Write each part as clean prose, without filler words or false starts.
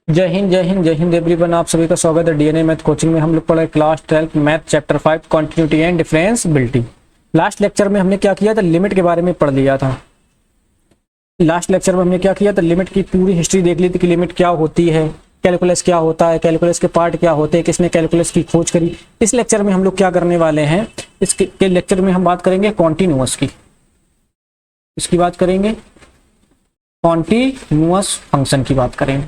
जय हिंद जय हिंद जय हिंद एवरीवन। आप सभी का स्वागत है डीएनए मैथ कोचिंग में। हम लोग पढ़े class 12 math chapter 5 continuity and differentiability. Last lecture में हमने क्या किया था, लिमिट के बारे में पढ़ लिया था। लास्ट लेक्चर में हमने क्या किया था, लिमिट की पूरी हिस्ट्री देख ली थी कि लिमिट क्या होती है, कैलकुलस क्या होता है, कैलकुलस के पार्ट क्या होते हैं, किसने कैलकुलस की खोज करी। इस लेक्चर में हम लोग क्या करने वाले हैं, इसके लेक्चर में हम बात करेंगे कॉन्टिन्यूअस की। इसकी बात करेंगे, कॉन्टिन्यूअस फंक्शन की बात करेंगे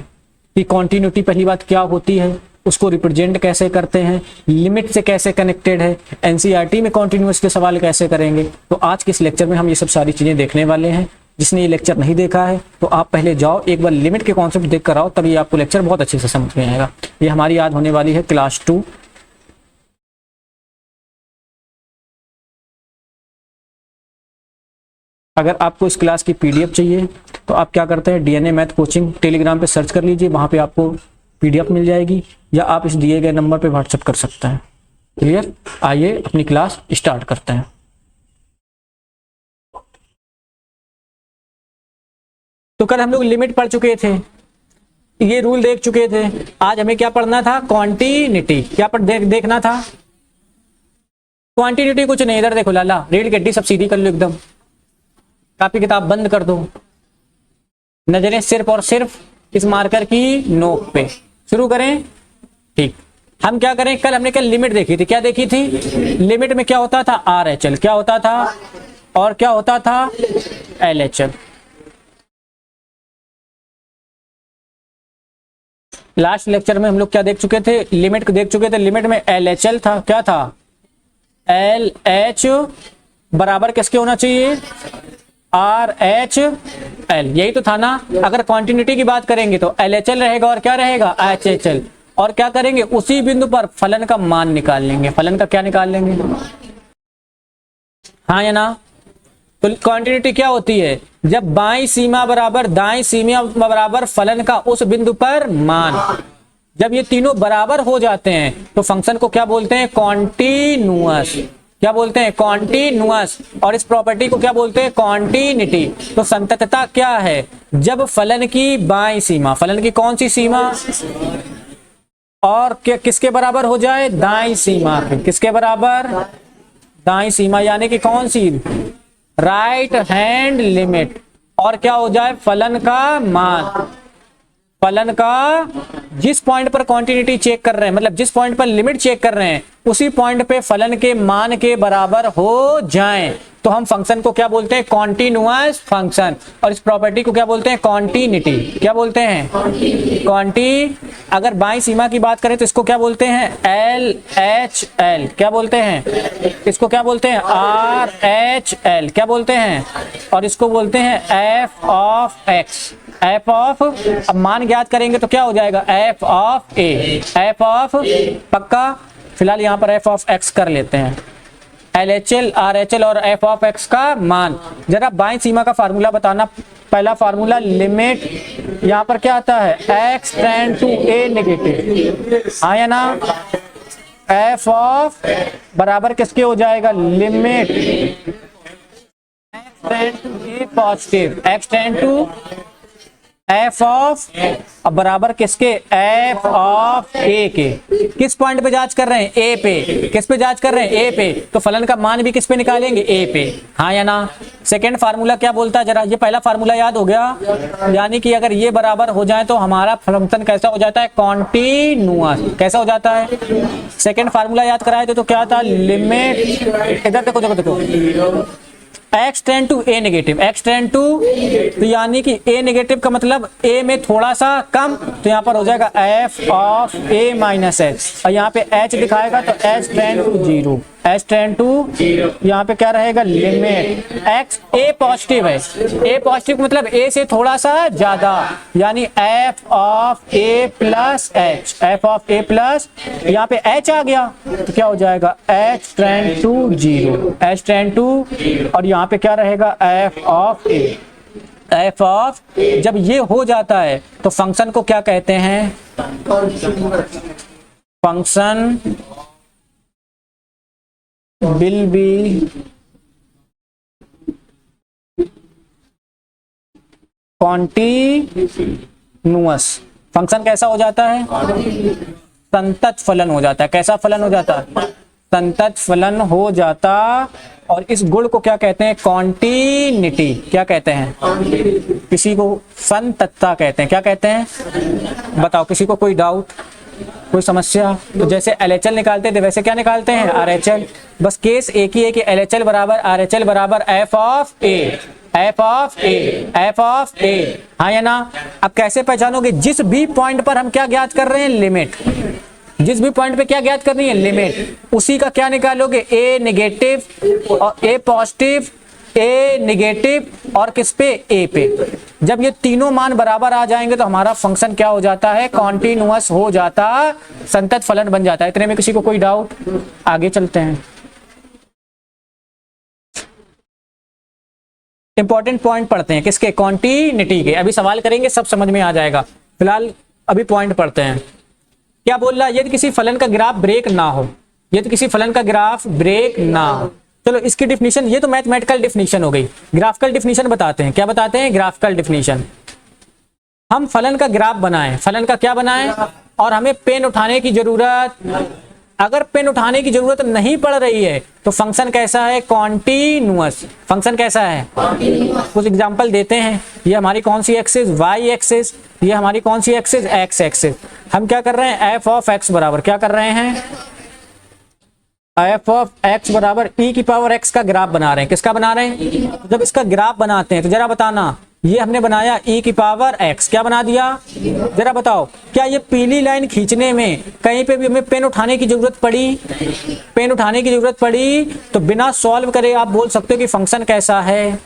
कि कॉन्टिन्यूटी पहली बात क्या होती है, उसको रिप्रेजेंट कैसे करते हैं, लिमिट से कैसे कनेक्टेड है, एनसीईआरटी में कॉन्टिन्यूअस के सवाल कैसे करेंगे। तो आज के इस लेक्चर में हम ये सब सारी चीजें देखने वाले हैं। जिसने ये लेक्चर नहीं देखा है तो आप पहले जाओ एक बार लिमिट के कॉन्सेप्ट देख कर आओ, तभी आपको लेक्चर बहुत अच्छे से समझ में आएगा। ये हमारी आज होने वाली है क्लास 2। अगर आपको इस क्लास की पीडीएफ चाहिए तो आप क्या करते हैं, डीएनए मैथ कोचिंग टेलीग्राम पे सर्च कर लीजिए, वहां पे आपको पीडीएफ मिल जाएगी, या आप इस दिए गए नंबर पे व्हाट्सएप कर सकते हैं। क्लियर? आइए अपनी क्लास स्टार्ट करते हैं। तो कल हम लोग लिमिट पढ़ चुके थे, ये रूल देख चुके थे। आज हमें क्या पढ़ना था, क्वांटिटी। क्या देखना था, क्वांटिटी। कुछ नहीं, इधर देखो लाला, रेड गड्डी सब सीधी कर लो एकदम, कॉपी किताब बंद कर दो, नजरें सिर्फ और सिर्फ इस मार्कर की नोक पे। शुरू करें। ठीक, हम क्या करें, कल हमने लिमिट देखी थी। क्या देखी थी, लिमिट में क्या होता था, RHL क्या होता था, और क्या होता था, LHL। लास्ट लेक्चर में हम लोग क्या देख चुके थे, लिमिट को देख चुके थे। लिमिट में LHL था, क्या था, LH बराबर किसके होना चाहिए, RHL, यही तो था ना। अगर क्वांटिटी की बात करेंगे तो LHL रहेगा और क्या रहेगा, HHL। और क्या करेंगे, उसी बिंदु पर फलन का मान निकाल लेंगे। फलन का क्या निकाल लेंगे, हाँ या ना। तो क्वांटिटी क्या होती है, जब बाईं सीमा बराबर दाईं सीमा बराबर फलन का उस बिंदु पर मान, जब ये तीनों बराबर हो जाते हैं तो फंक्शन को क्या बोलते हैं, कॉन्टिन्यूअस। क्या बोलते हैं, कॉन्टिन्यूअस। और इस प्रॉपर्टी को क्या बोलते हैं, कॉन्टिन्यूटी। तो संततता क्या है, जब फलन की बाईं सीमा, फलन की कौन सी सीमा, और किसके बराबर हो जाए, दाईं सीमा के। किसके बराबर, दाईं सीमा, यानी कि कौन सी, राइट हैंड लिमिट। और क्या हो जाए, फलन का मान। फलन का जिस पॉइंट पर क्वांटिटी चेक कर रहे हैं, मतलब जिस पॉइंट पर लिमिट चेक कर रहे हैं, उसी पॉइंट पे फलन के मान के बराबर हो जाएं तो हम फंक्शन को क्या बोलते हैं, कॉन्टिन्यूअस फंक्शन। और इस प्रॉपर्टी को क्या बोलते हैं, कॉन्टिन्यूटी। क्या बोलते हैं, कॉन्टी। अगर बाईं सीमा की बात करें तो इसको क्या बोलते हैं, LHL। क्या बोलते हैं, इसको क्या बोलते हैं, RHL। क्या बोलते हैं, और इसको बोलते हैं f of x। f of, अब मान ज्ञात करेंगे तो क्या हो जाएगा, f of a। f of, पक्का। फिलहाल यहाँ पर f ऑफ x कर लेते हैं, LHL RHL और f ऑफ x का मान। जरा बाईं सीमा का फार्मूला बताना। पहला फार्मूला, लिमिट, यहाँ पर क्या आता है, x tend to a negative, हाँ या ना। f ऑफ बराबर किसके हो जाएगा, limit x tend to a positive, x tend to f of, अब बराबर किसके, f ऑफ a के। किस पॉइंट पे जांच कर रहे हैं, a पे। किस पे जांच कर रहे हैं, a पे। तो फलन का मान भी किस पे निकालेंगे, a पे, हाँ या ना। सेकंड फार्मूला क्या बोलता है, जरा ये पहला फार्मूला याद हो गया, यानी कि अगर ये बराबर हो जाए तो हमारा फंक्शन कैसा हो जाता है, कॉन्टिन्यूअस। कैसा हो जाता है, सेकंड फार्मूला याद कराए तो क्या था, लिमिट, इधर देखो देखो देखो, x tend to a negative, x tend to, तो यानी कि a नेगेटिव का मतलब a में थोड़ा सा कम, तो यहाँ पर हो जाएगा f of a minus h। और यहाँ पे h दिखाएगा तो h tend to 0, h tend to, यहाँ पे क्या रहेगा, लिमिट x, a पॉजिटिव है, a पॉजिटिव मतलब a से थोड़ा सा ज्यादा, यानी f of a plus h। f of a plus, यहाँ पे h आ गया तो क्या हो जाएगा, h tend to 0, h tend to, और यहाँ पे क्या रहेगा, f of a। f of, जब ये हो जाता है तो फंक्शन को क्या कहते हैं, function will B continuous. Function कैसा हो जाता है? संतत फलन हो जाता है। कैसा फलन हो जाता है? संतत फलन हो जाता। और इस गुण को क्या कहते हैं? कॉन्टिन्यूटी। क्या कहते हैं? किसी को संततता कहते हैं। क्या कहते हैं? बताओ, किसी को कोई डाउट, कोई समस्या? तो जैसे LHL निकालते थे वैसे क्या निकालते हैं? RHL। बस केस एक ही है कि LHL बराबर RHL बराबर f of a, f of a, f of a। हाँ या ना? अब कैसे पहचानोगे? जिस भी पॉइंट पर हम क्या ज्ञात कर रहे हैं? लिमिट। जिस भी पॉइंट पे क्या ज्ञात करनी है? लिमिट। उसी का क्या निकालोगे? a नेगेटिव और a पॉजिटिव, a नेगेटिव और किस पे? a पे। जब ये तीनों मान बराबर आ जाएंगे तो हमारा फंक्शन क्या हो जाता है? कॉन्टिन्यूअस हो जाता, संतत फलन बन जाता है। इतने में किसी को कोई डाउट? आगे चलते हैं। इंपॉर्टेंट पॉइंट पढ़ते हैं किसके? कॉन्टिन्यूटी के। अभी सवाल करेंगे, सब समझ में आ जाएगा। फिलहाल अभी पॉइंट पढ़ते हैं। क्या बोल रहा है? यदि किसी फलन का ग्राफ ब्रेक ना हो, यदि किसी फलन का ग्राफ ब्रेक ना हो। चलो इसकी डिफिनीशन, ये तो मैथमेटिकल डिफिनीशन हो गई। ग्राफिकल डिफिनीशन बताते हैं। क्या बताते हैं? Graphical definition. हम फलन का ग्राफ बनाएं, फलन का क्या बनाएं, और हमें पेन उठाने की जरूरत, अगर पेन उठाने की जरूरत नहीं पड़ रही है तो फंक्शन कैसा है? कॉन्टिन्यूअस। फंक्शन कैसा है? कुछ एग्जांपल देते हैं। ये हमारी कौन सी एक्सिस? Y axis. ये हमारी कौन सी एक्सिस? X axis. हम क्या कर रहे हैं? एफ ऑफ एक्स बराबर क्या कर रहे हैं? एफ ऑफ एक्स बराबर ई की पावर एक्स का ग्राफ बना रहे हैं। किसका बना रहे हैं? जब इसका ग्राफ बनाते हैं तो जरा बताना, ये हमने बनाया ई की पावर एक्स, क्या बना दिया? जरा बताओ, क्या ये पीली लाइन खींचने में कहीं पे भी हमें पेन उठाने की जरूरत पड़ी? पेन उठाने की जरूरत पड़ी तो बिना सॉल्व करे आप बोल सकते हो कि फंक्शन कैसा है?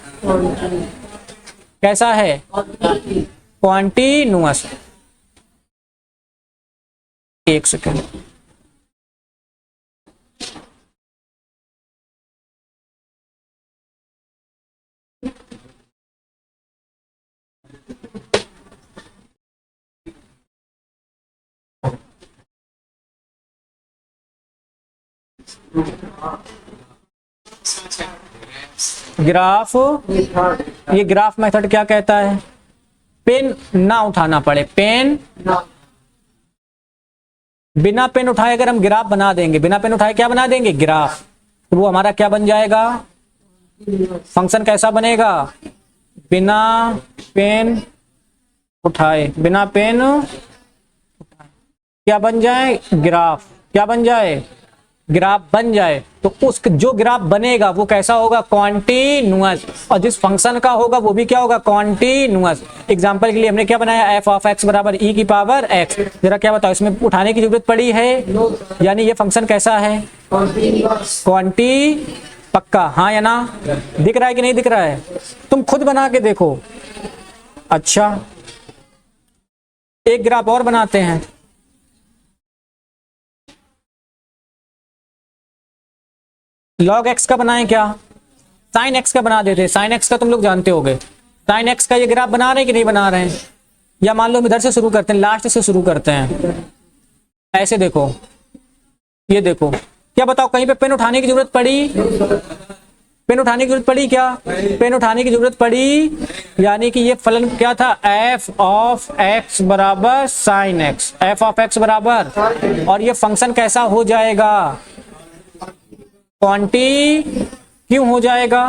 कैसा है? कॉन्टिन्यूअस। एक सेकेंड। ग्राफ, ये ग्राफ मेथड क्या कहता है? पेन ना उठाना पड़े, पेन बिना पेन उठाए अगर हम ग्राफ बना देंगे, बिना पेन उठाए क्या बना देंगे? ग्राफ। तो वो हमारा क्या बन जाएगा? फंक्शन कैसा बनेगा? बिना पेन उठाए, बिना पेन उठाए क्या बन जाए? ग्राफ। क्या बन जाए? ग्राफ बन जाए। तो उस जो ग्राफ बनेगा वो कैसा होगा? कॉन्टिन्यूअस। और जिस फंक्शन का होगा वो भी क्या होगा? कॉन्टिन्यूअस। एग्जांपल के लिए हमने क्या बनाया? एफ ऑफ एक्स बराबर ई की पावर एक्स। जरा क्या बताओ, इसमें उठाने की जरूरत पड़ी है? यानी ये फंक्शन कैसा है? कॉन्टी पक्का, हाँ या ना? दिख रहा है कि नहीं दिख रहा है? तुम खुद बना के देखो। अच्छा, एक ग्राफ और बनाते हैं। लॉग एक्स का बनाएं क्या? साइन एक्स का बना देते। साइन एक्स का तुम लोग जानते होगे। साइन एक्स का ये ग्राफ बना रहे हैं कि नहीं बना रहे हैं? या मान लो हम इधर से शुरू करते हैं, लास्ट से शुरू करते हैं। ऐसे देखो, ये देखो, क्या बताओ कहीं पे पेन उठाने की जरूरत पड़ी? पेन उठाने की जरूरत पड़ी क्या? पेन उठाने की जरूरत पड़ी, यानी कि ये फलन क्या था? एफ ऑफ एक्स बराबर sine x. F of x बराबर, और ये फंक्शन कैसा हो जाएगा? क्वांटी क्यों हो जाएगा?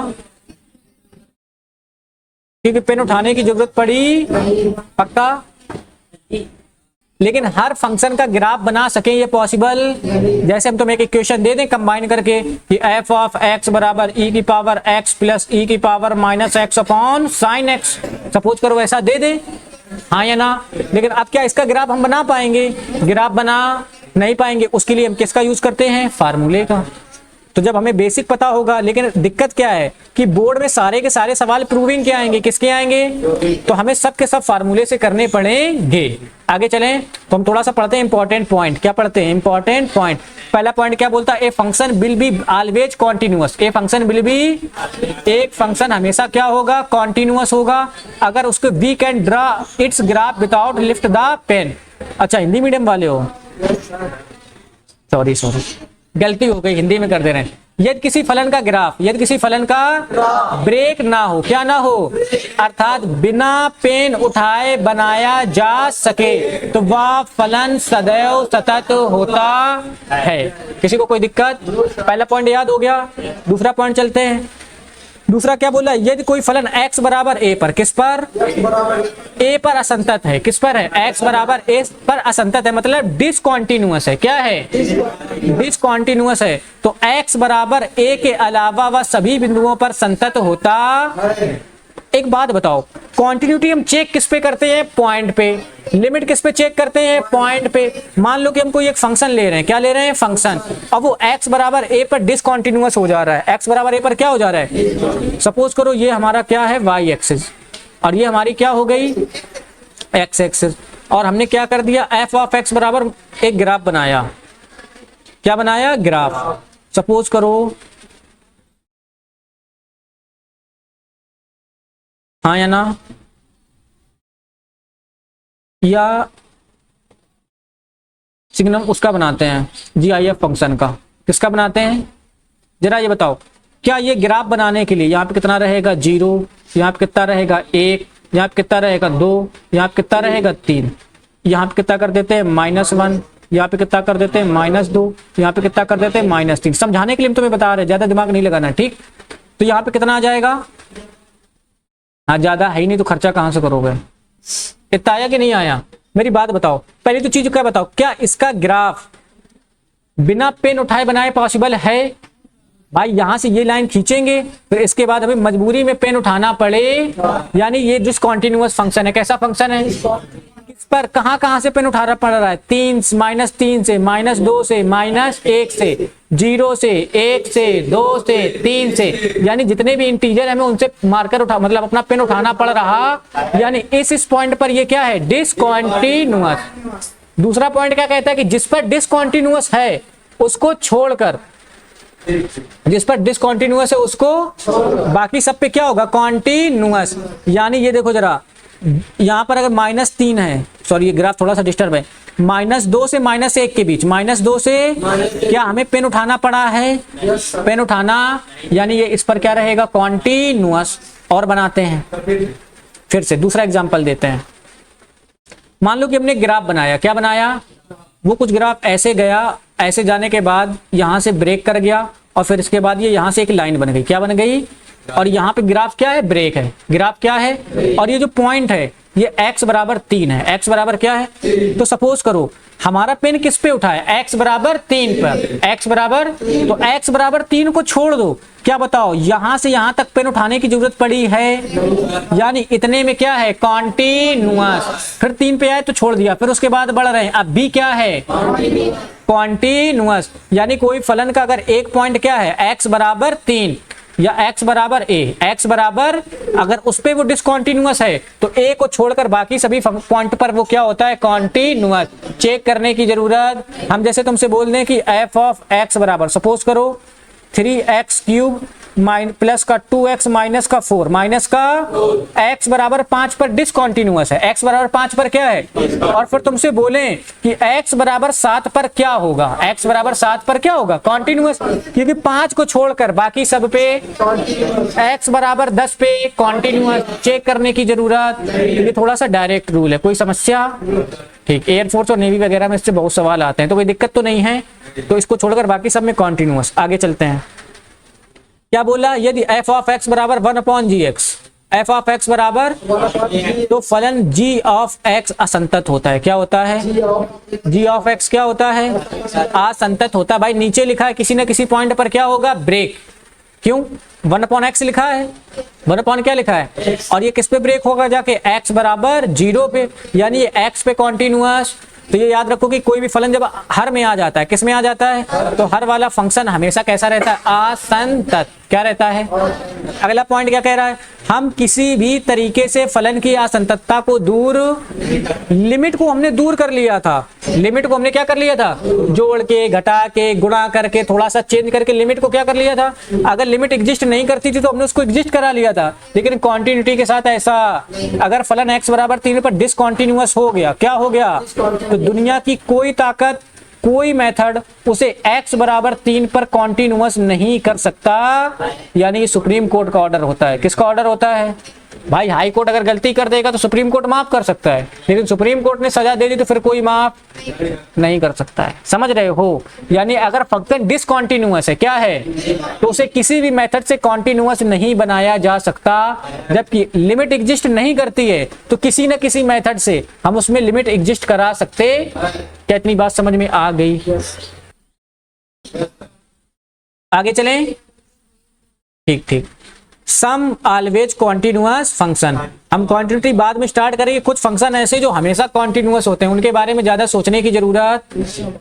क्योंकि पेन उठाने की जरूरत पड़ी। पक्का? लेकिन हर फंक्शन का ग्राफ बना सके ये पॉसिबल? जैसे हम तुम्हें एक इक्वेशन दे दें कंबाइन करके कि एफ ऑफ एक्स बराबर ई की पावर एक्स प्लस ई की power minus x upon sine x, suppose करो ऐसा दे दे, हाँ या ना? लेकिन अब क्या इसका ग्राफ हम बना पाएंगे? ग्राफ बना नहीं पाएंगे। उसके लिए हम किसका यूज करते हैं? फार्मूले का। तो जब हमें बेसिक पता होगा, लेकिन दिक्कत क्या है कि बोर्ड में सारे के सारे सवाल प्रूविंग के आएंगे। किसके आएंगे? तो हमें सब के सब फार्मूले से करने पड़ेंगे। आगे चलें तो हम थोड़ा सा पढ़ते हैं इंपॉर्टेंट पॉइंट। क्या पढ़ते हैं? Important point. पहला पॉइंट क्या बोलता है? A function will be always continuous. A function will be, एक फंक्शन हमेशा क्या होगा? कॉन्टिन्यूअस होगा अगर उसको we can draw its graph without lift the pen. अच्छा, हिंदी मीडियम वाले हो? सॉरी गलती हो गई, हिंदी में कर दे रहे हैं। यदि किसी फलन का ग्राफ, यदि किसी फलन का ब्रेक ना हो, क्या ना हो, अर्थात बिना पेन उठाए बनाया जा सके, तो वह फलन सदैव सतत होता है। किसी को कोई दिक्कत? पहला पॉइंट याद हो गया। दूसरा पॉइंट चलते हैं। दूसरा क्या बोला? यदि कोई फलन x बराबर a पर, किस पर? a पर असंतत है। किस पर है? x बराबर a पर असंतत है, मतलब डिसकंटीन्यूअस है। क्या है? डिसकंटीन्यूअस है। तो x बराबर a के अलावा वह सभी बिंदुओं पर संतत होता। एक बात बताओ, कॉन्टिन्यूटी हम चेक किस पे करते हैं? पॉइंट पे। लिमिट किस पे चेक करते हैं? पॉइंट पे। मान लो कि हम कोई एक फंक्शन ले रहे हैं। क्या ले रहे हैं? फंक्शन। अब वो x बराबर a पर डिसकंटीन्यूअस हो जा रहा है। x बराबर a पर क्या हो जा रहा है? सपोज करो ये हमारा क्या है? y एक्सिस, और ये हमारी क्या हो गई? x axis. और हमने क्या कर दिया? f ऑफ x बराबर एक ग्राफ बनाया। क्या बनाया? ग्राफ। सपोज करो, हाँ या ना, या सिग्नम उसका बनाते हैं, GIF फंक्शन का। किसका बनाते हैं? जरा ये बताओ, क्या ये ग्राफ बनाने के लिए यहाँ पे कितना रहेगा? 0, यहाँ पे कितना रहेगा? 1, यहाँ पे कितना रहेगा? 2, यहाँ पे कितना रहेगा? 3, यहाँ पे कितना कर देते हैं? -1, यहाँ पे कितना कर देते हैं? -2, यहाँ पे कितना कर देते हैं? -3। समझाने के लिए हम तुम्हें बता रहे हैं, ज्यादा दिमाग नहीं लगाना, ठीक? तो यहाँ पे कितना आ जाएगा? हाँ, ज्यादा है ही नहीं तो खर्चा कहाँ से करोगे? इतना आया कि नहीं आया? मेरी बात बताओ, पहली तो चीज क्या बताओ, क्या इसका ग्राफ बिना पेन उठाए बनाए पॉसिबल है? भाई यहां से ये लाइन खींचेंगे, फिर इसके बाद हमें मजबूरी में पेन उठाना पड़े, यानी ये डिसकंटीन्यूअस फंक्शन है। कैसा फंक्शन है? इस पर कहां से पेन उठाना पड़ रहा है? -3 से, -2 से, -1 से, 0 से, 1 से, 2 से, 3 से, यानी जितने भी इंटीजर हमें उनसे मार्कर उठा, मतलब अपना पेन उठाना पड़ रहा, यानी इस पॉइंट पर ये क्या है? डिसकंटीन्यूअस। दूसरा पॉइंट क्या कहता है कि जिस पर डिसकंटीन्यूअस है उसको छोड़कर, जिस पर डिसकंटीन्यूअस है उसको, बाकी सब पे क्या होगा? कॉन्टिन्यूअस। यानी ये देखो जरा, यहां पर अगर -3 है, सॉरी ये ग्राफ थोड़ा सा डिस्टर्ब है, -2 से -1 के बीच, -2 से क्या हमें पेन उठाना पड़ा है? पेन उठाना, यानी ये इस पर क्या रहेगा? कॉन्टिन्यूअस। और बनाते हैं, फिर से दूसरा एग्जांपल देते हैं। मान लो कि हमने ग्राफ बनाया। क्या बनाया? वो कुछ ग्राफ ऐसे गया, ऐसे जाने के बाद यहां से ब्रेक कर गया, और फिर इसके बाद ये यहां से एक लाइन बन गई। क्या बन गई? और यहाँ पे ग्राफ क्या है? ब्रेक है। ग्राफ क्या है? और ये जो पॉइंट है ये x बराबर 3 है। x बराबर क्या है? तो सपोज करो हमारा पेन किस पे उठा है? x बराबर 3 पर। x बराबर, तो x बराबर 3 को छोड़ दो, क्या बताओ यहां से यहां तक पेन उठाने की जरूरत पड़ी है? यानी इतने में क्या है? कॉन्टिन्यूअस। फिर 3 पे आए तो छोड़ दिया, फिर उसके बाद बढ़ रहे हैं। अब भी क्या है? कॉन्टिन्यूअस। यानी कोई फलन का अगर एक पॉइंट क्या है? x बराबर 3 या x बराबर a, x बराबर, अगर उस पे वो डिसकंटीन्यूअस है तो a को छोड़कर बाकी सभी पॉइंट पर वो क्या होता है? कॉन्टिन्यूअस। चेक करने की जरूरत, हम जैसे तुमसे बोल दें कि f ऑफ x बराबर, सपोज करो 3x³ प्लस का 2x माइनस का 4 माइनस का x बराबर 5 पर डिसकंटीन्यूअस है। x बराबर 5 पर क्या है? और फिर तुमसे बोलें कि x बराबर 7 पर क्या होगा? x बराबर 7 पर क्या होगा? कॉन्टिन्यूअस, क्योंकि 5 को छोड़कर बाकी सब पे, x बराबर 10 पे कॉन्टिन्यूअस। चेक करने की जरूरत, ये थोड़ा सा डायरेक्ट रूल है। कोई समस्या? ठीक। एयरफोर्स और नेवी वगैरह में इससे बहुत सवाल आते हैं, तो कोई दिक्कत तो नहीं है। तो इसको छोड़कर बाकी सब में कॉन्टिन्यूअस। आगे चलते हैं। क्या बोला? यदि f ऑफ x बराबर 1/gx, f ऑफ x बराबर, तो फलन g ऑफ x असंतत होता है। क्या होता है? g ऑफ x क्या होता है? असंतत होता है। भाई नीचे लिखा है किसी न किसी पॉइंट पर क्या होगा? ब्रेक। क्यों? 1/x लिखा है, 1/ क्या लिखा है? और ये किस पे ब्रेक होगा? जाके x बराबर 0 पे, यानी ये x पे कॉन्टिन्यूअस। तो ये याद रखो कि कोई भी फलन जब हर में आ जाता है, किस में आ जाता है? तो हर वाला फंक्शन हमेशा कैसा रहता है? असंतत। क्या रहता है? अगला पॉइंट क्या कह रहा है? हम किसी भी तरीके से फलन की असंततता को दूर, लिमिट को हमने दूर कर लिया था। लिमिट को हमने क्या कर लिया था? जोड़ के, घटा के, गुणा करके, थोड़ा सा चेंज करके लिमिट को क्या कर लिया था? अगर लिमिट एग्जिस्ट नहीं करती थी तो हमने उसको एग्जिस्ट करा लिया था। लेकिन कॉन्टिन्यूटी के साथ ऐसा, अगर फलन x बराबर 3 पर डिसकंटीन्यूअस हो गया, क्या हो गया? तो दुनिया की कोई ताकत कोई मेथड उसे x बराबर 3 पर कॉन्टिन्यूअस नहीं कर सकता, यानी सुप्रीम कोर्ट का ऑर्डर होता है। किसका ऑर्डर होता है भाई? हाई कोर्ट अगर गलती कर देगा तो सुप्रीम कोर्ट माफ कर सकता है, लेकिन सुप्रीम कोर्ट ने सजा दे दी तो फिर कोई माफ नहीं कर सकता है। समझ रहे हो? यानी अगर फंक्शन डिसकंटीन्यूअस है, क्या है, तो उसे किसी भी मेथड से कॉन्टिन्यूअस नहीं बनाया जा सकता। जबकि लिमिट एग्जिस्ट नहीं करती है तो किसी न किसी मेथड से हम उसमें लिमिट एग्जिस्ट करा सकते। क्या इतनी बात समझ में आ गई? आगे चलें। ठीक ठीक। सम ऑलवेज कॉन्टिन्यूअस फंक्शन, हम कॉन्टिन्यूटी बाद में स्टार्ट करेंगे। कुछ फंक्शन ऐसे जो हमेशा कॉन्टिन्यूअस होते हैं, उनके बारे में ज्यादा सोचने की जरूरत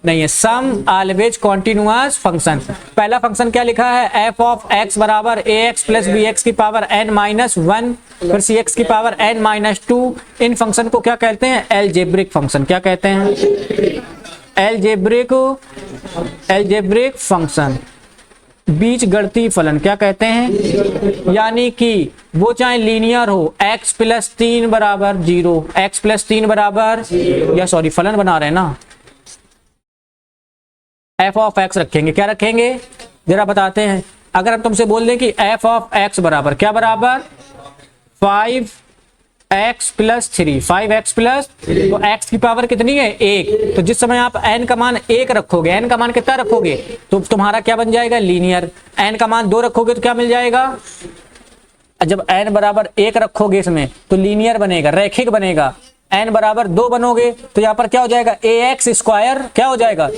नहीं है। सम ऑलवेज कॉन्टिन्यूअस फंक्शन, पहला फंक्शन क्या लिखा है? एफ ऑफ एक्स बराबर ए एक्स प्लस बी एक्स की पावर एन माइनस वन, फिर सी एक्स की पावर एन माइनस टू। इन फंक्शन को क्या कहते हैं? Algebraic function. क्या कहते हैं? एलजेब्रिक फंक्शन, बीज गणितीय फलन। क्या कहते हैं? यानी कि वो चाहे लीनियर हो, x प्लस 3 बराबर 0, x प्लस 3 बराबर, या सॉरी फलन बना रहे हैं ना, f ऑफ x रखेंगे। क्या रखेंगे जरा बताते हैं। अगर हम तुमसे बोल दें कि f ऑफ x बराबर क्या बराबर 5x प्लस 3, 5x प्लस, तो x की पावर कितनी है? 1। तो जिस समय आप n का मान 1 रखोगे, n का मान कितना रखोगे तो तुम्हारा क्या बन जाएगा? लीनियर। n का मान 2 रखोगे तो क्या मिल जाएगा? जब n बराबर 1 रखोगे इसमें तो लीनियर बनेगा, रैखिक बनेगा। n बराबर 2 बनोगे तो यहाँ पर क्या हो जाएगा? ax स्क्वायर क्या हो जाएगा?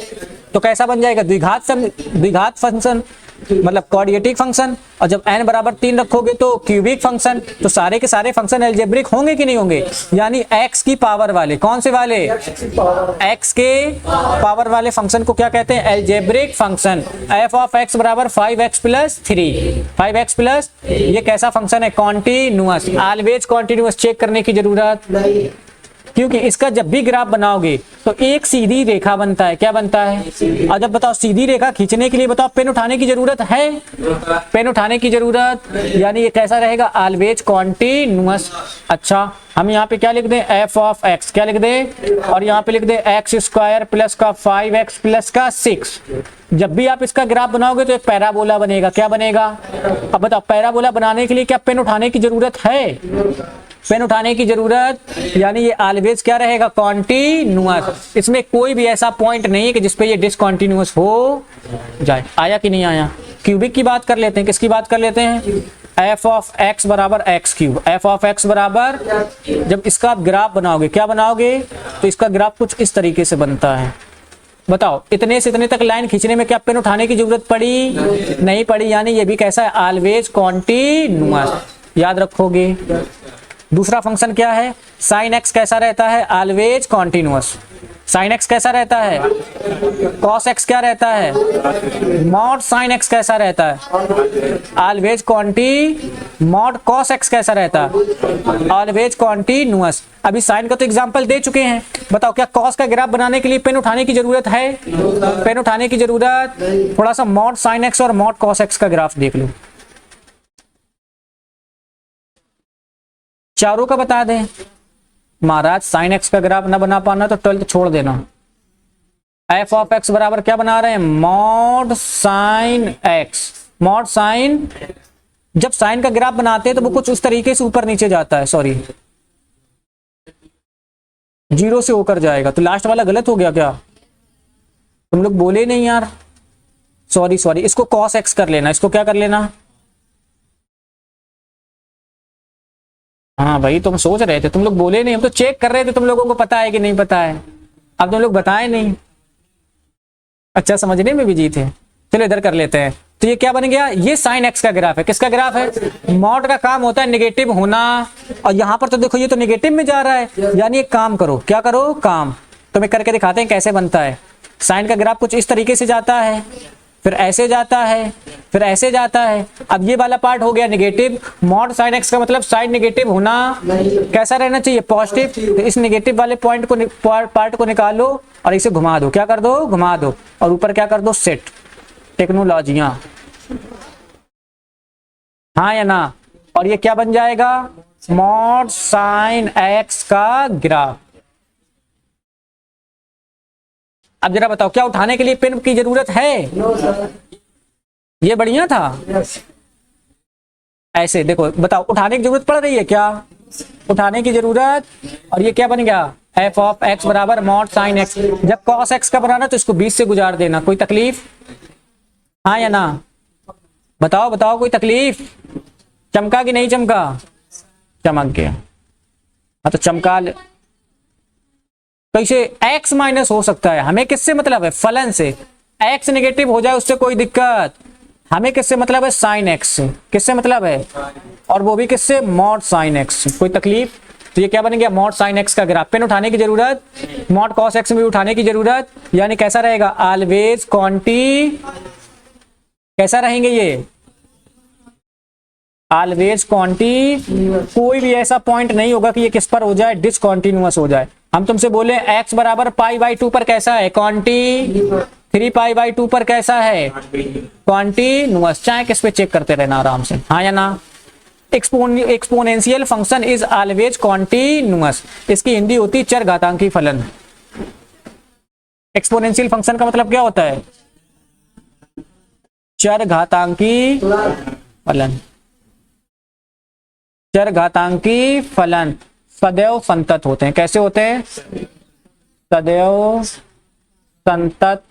तो कैसा बन जाएगा? द्विघात फंक्शन, मतलब क्वाड्रेटिक फंक्शन। और जब n बराबर 3 रखोगे तो क्यूबिक फंक्शन। तो सारे के सारे फंक्शन एल्जेब्रिक होंगे कि नहीं होंगे? यानी x की पावर वाले, कौन से वाले? x के पावर वाले फंक्शन को क्या कहते हैं? Algebraic function. f of x बराबर 5x प्लस 3, 5x प्लस, ये कैसा फंक्शन है? कॉन्टिन्यूअस। ऑलवेज कॉन्टिन्यूअस चेक करने की जरूरत नहीं, क्योंकि इसका जब भी ग्राफ बनाओगे तो एक सीधी रेखा बनता है। क्या बनता है? और जब बताओ सीधी रेखा खींचने के लिए बताओ पेन उठाने की जरूरत है? पेन उठाने की जरूरत, यानी ये कैसा रहेगा? Always continuous. अच्छा, हम यहाँ पे क्या लिख दें? f ऑफ x क्या लिख दें? और यहाँ पे लिख दें एक्स स्क्वायर प्लस का 5x प्लस का 6। जब भी आप इसका ग्राफ बनाओगे तो एक पैराबोला बनेगा। क्या बनेगा? अब बताओ पैराबोला बनाने के लिए क्या पेन उठाने की जरूरत है? पेन उठाने की जरूरत, यानी ये ऑलवेज क्या रहेगा? कॉन्टिन्यूअस। इसमें कोई भी ऐसा पॉइंट नहीं है कि जिसपे ये डिसकंटीन्यूअस हो जाए। आया कि नहीं आया? क्यूबिक की बात कर लेते हैं। किसकी बात कर लेते हैं? f ऑफ x बराबर x cube. f of x बराबर, जब इसका आप ग्राफ बनाओगे, क्या बनाओगे? तो इसका ग्राफ कुछ इस तरीके से बनता है। बताओ इतने से इतने तक लाइन खींचने में क्या पेन उठाने की जरूरत पड़ी? नहीं पड़ी। यानी ये भी कैसा है? Always continuous. याद रखोगे। दूसरा फंक्शन क्या है? साइन एक्स कैसा रहता है? Always continuous. साइन एक्स कैसा रहता है? कॉस एक्स क्या रहता है? मॉड साइन एक्स कैसा रहता है? ऑलवेज कॉन्टी। मॉड कॉस एक्स कैसा रहता है? Always continuous. अभी साइन का तो एग्जांपल दे चुके हैं। बताओ क्या कॉस का ग्राफ बनाने के लिए पेन उठाने की जरूरत है? पेन उठाने की जरूरत। थोड़ा सा मॉड साइन एक्स और मॉड कॉस एक्स का ग्राफ देख लो, चारों का बता दें। महाराज साइन एक्स का ग्राफ ना बना पाना तो 12th छोड़ देना। f ऑफ x बराबर क्या बना रहे हैं? Mod sine x। Mod sine, जब साइन का ग्राफ बनाते हैं तो वो कुछ उस तरीके से ऊपर नीचे जाता है, सॉरी 0 से होकर जाएगा। तो लास्ट वाला गलत हो गया क्या? तुम लोग बोले नहीं यार, सॉरी। इसको cos x कर लेना। इसको क्या कर लेना? हाँ भाई, तुम सोच रहे थे, तुम लोग बोले नहीं। हम तो चेक कर रहे थे तुम लोगों को पता है कि नहीं पता है। अब तुम लोग बताए नहीं। अच्छा, समझने में बिजी थे। चलो इधर कर लेते हैं। तो ये क्या बन गया? ये साइन एक्स का ग्राफ है। किसका ग्राफ है? मॉड का काम होता है नेगेटिव होना, और यहाँ पर तो देखो ये तो नेगेटिव में जा रहा है। यानी एक काम करो, क्या करो? काम। तो मैं करके दिखाते हैं कैसे बनता है। साइन का ग्राफ कुछ इस तरीके से जाता है, फिर ऐसे जाता है, फिर ऐसे जाता है। अब ये वाला पार्ट हो गया नेगेटिव। मॉड साइन एक्स का मतलब साइन नेगेटिव होना। कैसा रहना चाहिए? पॉजिटिव। तो इस नेगेटिव वाले पॉइंट को, पार्ट को निकालो और इसे घुमा दो। क्या कर दो? घुमा दो। और ऊपर क्या कर दो? सेट। टेक्नोलॉजियां, हाँ या ना? और ये क्या बन जाएगा? मॉड साइन एक्स का ग्राफ। अब जरा बताओ, क्या उठाने के लिए पेन की जरूरत है? ये बढ़िया था। ऐसे देखो, बताओ उठाने की जरूरत पड़ रही है क्या? उठाने की जरूरत। और ये क्या बन गया? एफ ऑफ एक्स बराबर मॉड साइन एक्स। जब कॉस एक्स का बनाना तो इसको 20 से गुजार देना। कोई तकलीफ? हाँ या ना? बताओ बताओ, कोई तकलीफ? चमका कि नहीं चमका? चमक गया। हाँ तो चमका ले। कैसे एक्स माइनस हो सकता है? हमें किससे मतलब है? फलन से। एक्स नेगेटिव हो जाए उससे कोई दिक्कत, हमें किससे मतलब है? साइन एक्स से। किससे मतलब है? और वो भी किससे? मॉड साइन एक्स से। कोई तकलीफ? तो ये क्या बन गया? मॉड साइन एक्स का ग्राफ। पेन उठाने की जरूरत, मॉड कॉस एक्स में भी उठाने की जरूरत, यानी कैसा रहेगा? ऑलवेज क्वांटी। कैसा रहेंगे ये? ऑलवेज क्वांटी। कोई भी ऐसा पॉइंट नहीं होगा कि ये किस पर हो जाए? डिसकॉन्टिन्यूअस हो जाए। हम तुमसे बोले x बराबर पाई बाई 2 पर कैसा है? क्वांटी। 3 पाई बाई 2 पर कैसा है? क्वांटिन्यूअस। चाहे किस पे चेक करते रहना आराम से, हाँ या ना? Exponential function is always continuous. इसकी हिंदी होती है चरघातांकी फलन। एक्सपोनेंशियल फंक्शन का मतलब क्या होता है? चरघातांकी फलन। चरघातांकी फलन सदैव संतत होते हैं। कैसे होते हैं? सदैव संतत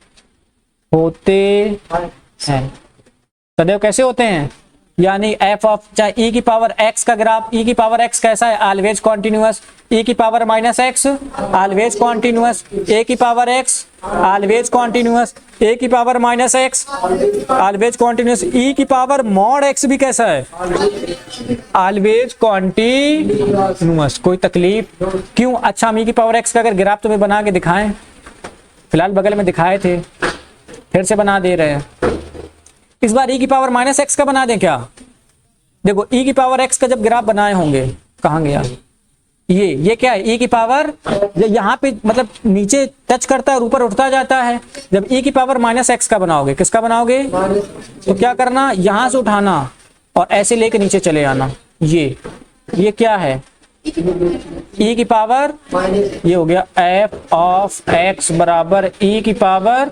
होते हैं। सदैव कैसे होते हैं? यानी एफ ऑफ चाहे ई की पावर एक्स का ग्राफ, ई की पावर एक्स कैसा है? Always continuous. ई की power minus x always continuous. A की power x always continuous. A की power minus x always continuous. E की पावर मॉड एक्स भी कैसा है? Always continuous. कोई तकलीफ? क्यों? अच्छा, हम ई की पावर एक्स का अगर ग्राफ तुम्हें बना के दिखाएं, फिलहाल बगल में दिखाए थे, फिर से बना दे रहे हैं। इस बार ई की पावर माइनस एक्स का बना दें क्या? देखो ई की पावर एक्स का जब ग्राफ बनाए होंगे, कहाँ गया ये क्या है? ई की पावर यहाँ पे मतलब नीचे टच करता है और ऊपर उठता जाता है। जब ई की पावर माइनस एक्स का बनाओगे, किसका बनाओगे? तो क्या करना? यहां से उठाना और ऐसे लेके नीचे चले आना। ये क्या है? ई की पावर, ये हो गया एफ ऑफ एक्स बराबर ई की पावर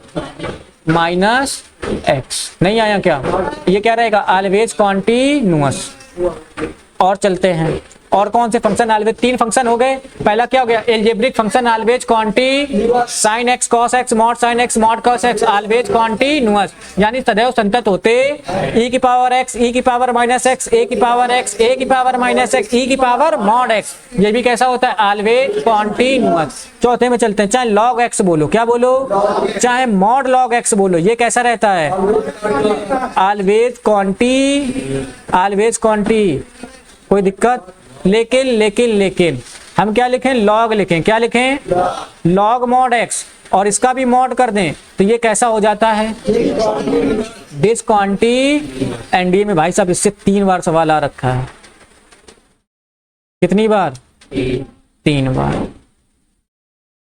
माइनस एक्स। नहीं आया क्या? ये क्या रहेगा? Always continuous. और चलते हैं, और कौन से फंक्शन ऑलवेज? 3 फंक्शन हो गए। पहला क्या हो गया? Algebraic function always continuous. Sine x cos x mod sine x mod cos x always continuous, यानी सदैव संतत होते। ई की पावर एक्स, ई की पावर माइनस एक्स, ए की पावर एक्स, ए की पावर माइनस एक्स, ई की पावर मॉड एक्स, ये भी कैसा होता है? Always continuous. चौथे में चलते हैं, चाहे लॉग एक्स बोलो, क्या बोलो? चाहे मॉड लॉग एक्स बोलो, ये कैसा रहता है? ऑलवेज क्वांटी। कोई दिक्कत? लेकिन हम क्या लिखें? लॉग लिखें। क्या लिखें? Log mod x. और इसका भी मॉड कर दें तो ये कैसा हो जाता है? डिसकॉन्टी। एनडीए में भाई साहब इससे 3 बार सवाल आ रखा है। कितनी बार? 3 बार।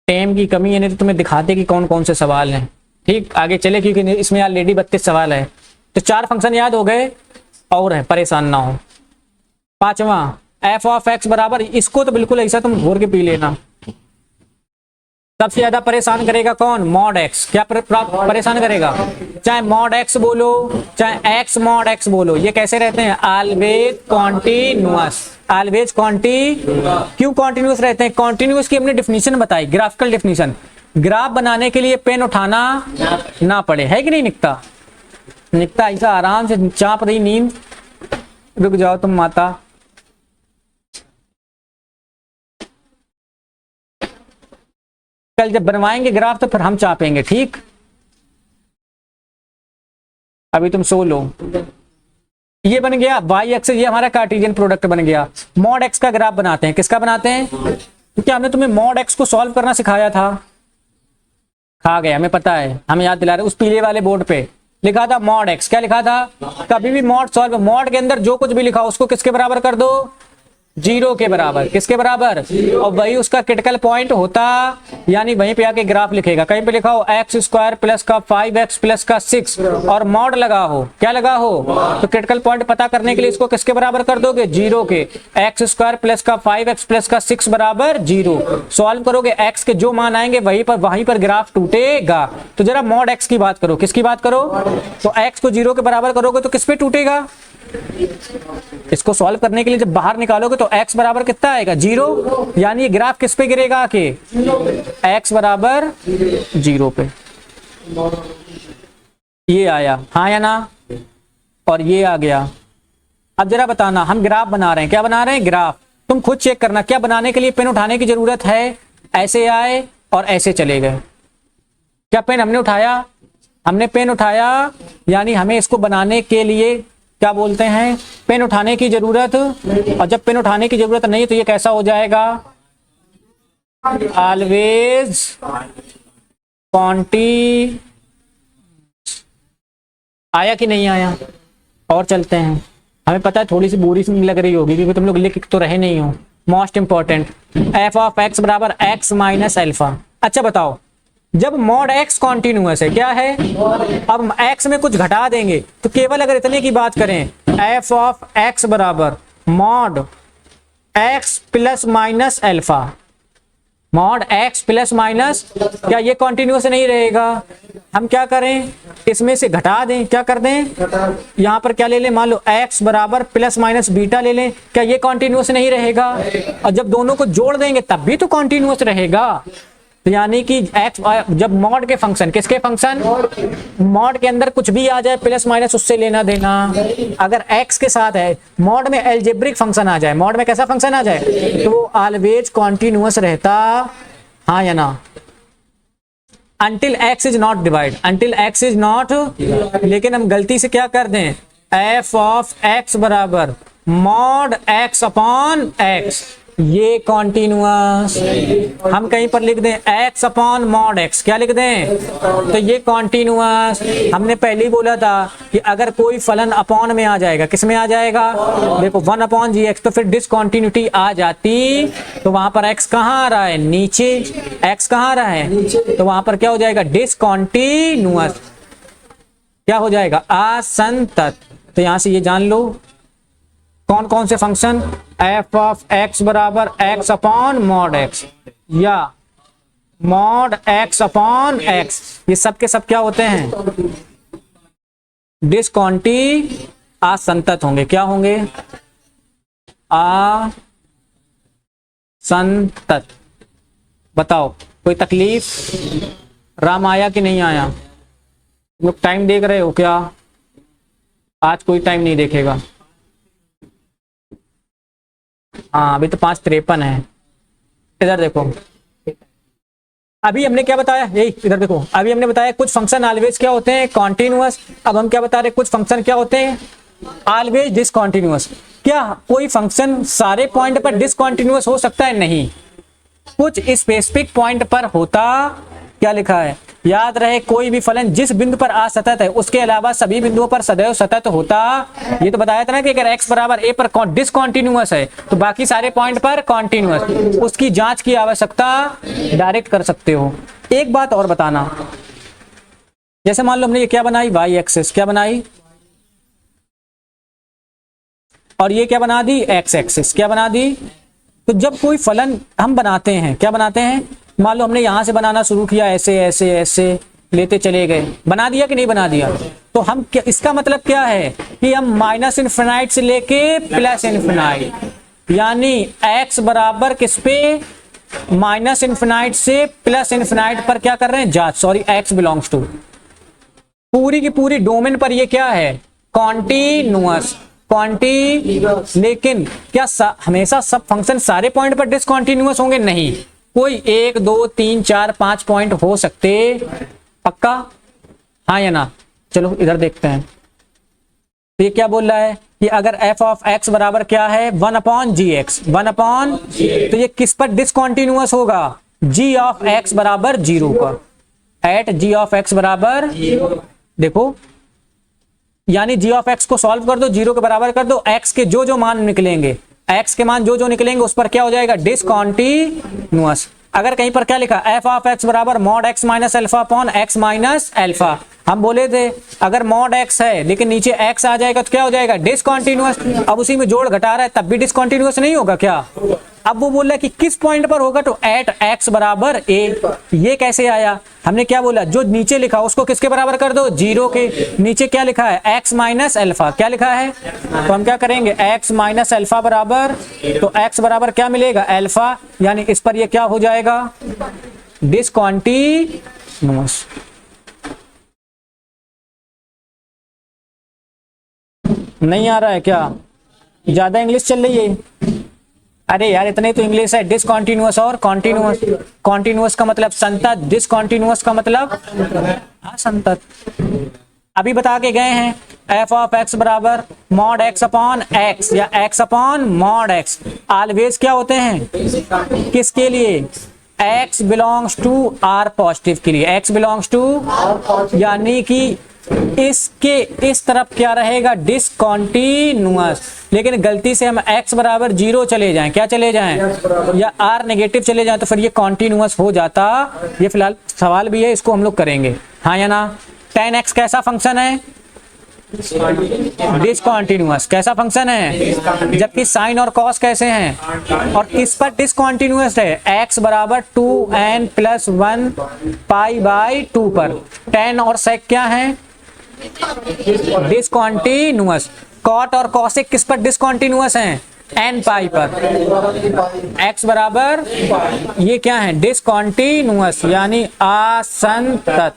टाइम की कमी है, नहीं तो तुम्हें दिखाते कि कौन कौन से सवाल हैं। ठीक, आगे चले, क्योंकि इसमें ऑलरेडी 32 सवाल है। तो 4 फंक्शन याद हो गए, और है, परेशान ना हो। 5वां एफ ऑफ एक्स बराबर, इसको तो बिल्कुल ऐसा तुम घोर के पी लेना। सबसे ज्यादा परेशान करेगा कौन? Mod x. क्या परेशान करेगा? चाहे मॉड एक्स बोलो, चाहे एक्स मॉड एक्स बोलो, ये कैसे रहते हैं? Always continuous. ऑलवेज क्यों कॉन्टिन्यूअस रहते हैं? कॉन्टिन्यूअस की हमने डेफिनेशन बताई, ग्राफिकल डेफिनेशन। ग्राफ बनाने के लिए पेन उठाना ना पड़े, है कि नहीं? निकता ऐसा आराम से चाप रही नींद। रुक जाओ तुम माता। कल जब बनवाएंगे ग्राफ तो फिर हम चापेंगे, ठीक? अभी तुम सो लो। ये बन गया वाई एक्स, ये हमारा कार्टेशियन प्रोडक्ट बन गया। मॉड एक्स का ग्राफ बनाते हैं। किसका बनाते हैं? क्योंकि हमने तुम्हें मॉड एक्स को सॉल्व करना सिखाया था। खा गए, हमें पता है, हमें याद दिला रहे। उस पीले वाले बोर्ड पे लिखा था मॉड एक्स। क्या लिखा था? कभी भी मॉड सॉल्व, मॉड के अंदर जो कुछ भी लिखा उसको किसके बराबर कर दो? जीरो के बराबर, किसके बराबर, और वही उसका क्रिटिकल पॉइंट होता, यानी वहीं पे आके ग्राफ लिखेगा। कहीं पे लिखा हो एक्स स्क्वायर प्लस का 5x प्लस का 6 और मॉड लगा हो, क्या लगा हो, तो क्रिटिकल पॉइंट पता करने के लिए इसको किसके बराबर कर दोगे, जीरो के। एक्स स्क्वायर प्लस का 5x प्लस का 6 बराबर जीरो। सॉल्व करोगे, एक्स के जो मान आएंगे वहीं पर ग्राफ टूटेगा। तो जरा मॉड एक्स की बात करो, किसकी बात करो, तो एक्स को जीरो के बराबर करोगे तो किस पे टूटेगा, इसको सॉल्व करने के लिए जब बाहर निकालोगे तो x बराबर कितना आएगा, जीरो, यानी ये ग्राफ किस पे गिरेगा आके, x बराबर जीरो पे। ये आया, हाँ या ना, और ये आ गया। अब जरा बताना, हम ग्राफ बना रहे हैं, क्या बना रहे हैं, ग्राफ। तुम खुद चेक करना, क्या बनाने के लिए पेन उठाने की जरूरत है, ऐसे आए और ऐसे चले गए, क्या पेन हमने उठाया, हमने पेन उठाया, यानी हमें इसको बनाने के लिए क्या बोलते हैं, पेन उठाने की जरूरत। और जब पेन उठाने की जरूरत नहीं तो ये कैसा हो जाएगा, ऑलवेज क्वांटी। आया कि नहीं आया, और चलते हैं। हमें पता है थोड़ी सी बोरी सी लग रही होगी क्योंकि तुम लोग लिख तो रहे नहीं हो। Most important, F of x बराबर एक्स माइनस एल्फा। अच्छा बताओ, जब मॉड एक्स कॉन्टिन्यूअस है, क्या है, अब एक्स में कुछ घटा देंगे तो केवल अगर इतने की बात करें, एफ ऑफ एक्स बराबर mod x plus minus alpha, mod x plus minus, क्या ये कॉन्टिन्यूअस नहीं रहेगा, हम क्या करें, इसमें से घटा दें, क्या कर दें, यहां पर क्या ले लें, मान लो एक्स बराबर प्लस माइनस बीटा ले लें, क्या ये कॉन्टिन्यूअस नहीं रहेगा, और जब दोनों को जोड़ देंगे तब भी तो कॉन्टिन्यूअस रहेगा। तो यानी कि एक्स, जब मॉड के फंक्शन, किसके फंक्शन, मॉड के अंदर कुछ भी आ जाए प्लस माइनस उससे लेना देना, अगर एक्स के साथ है, मॉड में एल्जेब्रिक फंक्शन आ जाए, मॉड में कैसा फंक्शन आ जाए, तो वो ऑलवेज कॉन्टिन्यूअस रहता, हाँ या ना, until x is not divide, until x is not। लेकिन हम गलती से क्या कर दें, f ऑफ x बराबर मॉड x अपॉन x, ये कॉन्टिन्यूअस, हम कहीं पर लिख दें x अपॉन मॉड x, क्या लिख दें, तो ये कॉन्टिन्यूअस। हमने पहले ही बोला था कि अगर कोई फलन अपॉन में आ जाएगा, किस में आ जाएगा, देखो 1 अपॉन जी एक्स, तो फिर डिसकॉन्टिन्यूटी आ जाती, तो वहां पर x कहाँ आ रहा है, नीचे, x कहाँ आ रहा है, तो वहां पर क्या हो जाएगा, डिसकॉन्टिन्यूअस, क्या हो जाएगा, असंतत। तो यहां से ये जान लो कौन कौन से फंक्शन, एफ ऑफ एक्स बराबर एक्स अपॉन मॉड एक्स या मॉड एक्स अपॉन एक्स, ये सब के सब क्या होते हैं, डिसकॉन्टी असंतत होंगे, क्या होंगे, असंतत। बताओ कोई तकलीफ, राम आया कि नहीं आया, लोग टाइम देख रहे हो क्या, आज कोई टाइम नहीं देखेगा, हाँ अभी तो 5:53 है। इधर देखो, अभी हमने क्या बताया, यही इधर देखो, अभी हमने बताया कुछ फंक्शन ऑलवेज क्या होते हैं, कॉन्टिन्यूअस। अब हम क्या बता रहे हैं, कुछ फंक्शन क्या होते हैं, ऑलवेज डिसकॉन्टिन्यूअस। क्या कोई फंक्शन सारे पॉइंट पर डिसकॉन्टिन्यूअस हो सकता है, नहीं, कुछ स्पेसिफिक पॉइंट पर होता। क्या लिखा है, याद रहे कोई भी फलन जिस बिंदु पर असतत है उसके अलावा सभी बिंदुओं पर सदैव सतत होता। ये तो बताया था ना कि अगर x बराबर a पर डिसकॉन्टिन्यूअस है तो बाकी सारे पॉइंट पर कॉन्टिन्यूअस, उसकी जांच की आवश्यकता डायरेक्ट कर सकते हो। एक बात और बताना, जैसे मान लो हमने ये क्या बनाई, y एक्सिस क्या बनाई, और ये क्या बना दी, x एक्सिस क्या बना दी। तो जब कोई फलन हम बनाते हैं, क्या बनाते हैं, मान लो हमने यहां से बनाना शुरू किया, ऐसे ऐसे ऐसे लेते चले गए, बना दिया कि नहीं बना दिया, तो हम क्या, इसका मतलब क्या है कि हम माइनस इनफिनाइट से लेके प्लस इनफिनाइट, यानी x बराबर किस पे, माइनस इनफिनाइट से प्लस इनफिनाइट पर क्या कर रहे हैं, जांच, सॉरी x बिलोंग्स टू, पूरी की पूरी डोमेन पर ये क्या है, कॉन्टिन्यूअस, लेकिन क्या हमेशा सब फंक्शन सारे पॉइंट पर डिसकॉन्टिन्यूअस होंगे, नहीं, कोई 1 2 3 4 5 पॉइंट हो सकते, पक्का, हाँ या ना। चलो इधर देखते हैं, तो ये क्या बोल रहा है कि अगर f ऑफ x बराबर क्या है, 1 अपॉन जी एक्स, 1 अपॉन, तो ये किस पर डिसकॉन्टिन्यूअस होगा, g ऑफ x बराबर 0 पर, एट g ऑफ x बराबर, देखो यानी g ऑफ x को सॉल्व कर दो, 0 के बराबर कर दो, x के जो जो मान निकलेंगे एक्स के मान जो जो निकलेंगे उस पर क्या हो जाएगा, डिसकंटीन्यूअस। अगर कहीं पर क्या लिखा, एफ ऑफ एक्स बराबर mod x minus alpha upon x minus alpha, हम बोले थे अगर मॉड एक्स है लेकिन नीचे एक्स आ जाएगा तो क्या हो जाएगा, डिसकंटीन्यूअस। अब उसी में जोड़ घटा रहा है तब भी डिसकंटीन्यूअस नहीं होगा क्या। अब वो बोल रहा है कि किस पॉइंट पर होगा, तो एट एक्स बराबर ए। ये कैसे आया, हमने क्या बोला, जो नीचे लिखा उसको किसके बराबर कर दो, 0 के। नीचे क्या लिखा है, एक्स माइनस अल्फा, क्या लिखा है, तो हम क्या करेंगे, एक्स माइनस अल्फा बराबर, तो एक्स बराबर क्या मिलेगा, अल्फा, यानी इस पर ये क्या हो जाएगा, डिसकंटीन्यूअस। नहीं आ रहा है क्या, ज्यादा इंग्लिश चल रही है। अरे यार इतने तो इंग्लिश है, डिसकंटीन्यूअस और कॉन्टिन्यूअस। कॉन्टिन्यूअस का मतलब संतत, डिसकंटीन्यूअस का मतलब असंतत। अभी बता के गए हैं एफ ऑफ एक्स बराबर मॉड एक्स अपॉन एक्स या x upon mod x always क्या होते हैं, किसके लिए, x belongs to R positive के लिए, एक्स बिलोंग्स टू, यानी कि इसके इस तरफ क्या रहेगा, डिसकंटीन्यूअस। लेकिन गलती से हम x बराबर 0 चले जाएं, क्या चले जाएं, या r नेगेटिव चले जाएं तो फिर ये कॉन्टिन्यूअस हो जाता। ये फिलहाल सवाल भी है, इसको हम लोग करेंगे, हाँ या ना। tan x कैसा फंक्शन है, डिसकंटीन्यूअस। कैसा फंक्शन है, जबकि साइन और कॉस कैसे हैं, और किस पर डिसकंटीन्यूअस है, x बराबर 2n + 1 पाई बाई 2 पर। tan और sec क्या है, डिसकंटीन्यूअस। कॉट और कॉसेक किस पर डिसकंटीन्यूअस हैं, n पाई पर। x बराबर ये क्या है, डिसकंटीन्यूअस यानी असंतत,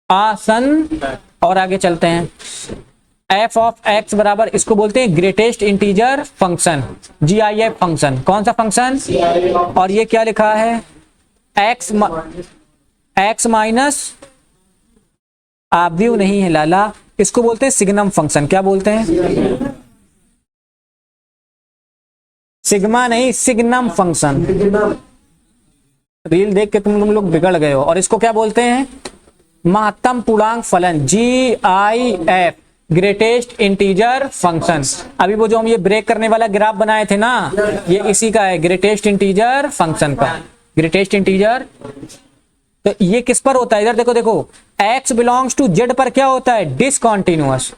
असंतत। और आगे चलते हैं, एफ ऑफ एक्स बराबर, इसको बोलते हैं greatest integer function, GIF function. कौन सा फंक्शन, और ये क्या लिखा है, एक्स माइनस, आप भी नहीं है लाला, इसको बोलते हैं सिग्नम फंक्शन। क्या बोलते हैं, सिग्मा नहीं, सिग्नम फंक्शन। रील देख के तुम लोग बिगड़ गए हो। और इसको क्या बोलते हैं, महत्तम पूर्णांक फलन, GIF, ग्रेटेस्ट इंटीजर फंक्शन। अभी वो जो हम ये ब्रेक करने वाला ग्राफ बनाए थे ना, ये इसी का है, ग्रेटेस्ट इंटीजर फंक्शन का, ग्रेटेस्ट इंटीजर। तो ये किस पर होता है, इधर देखो देखो, x बिलोंग्स टू z पर क्या होता है, discontinuous.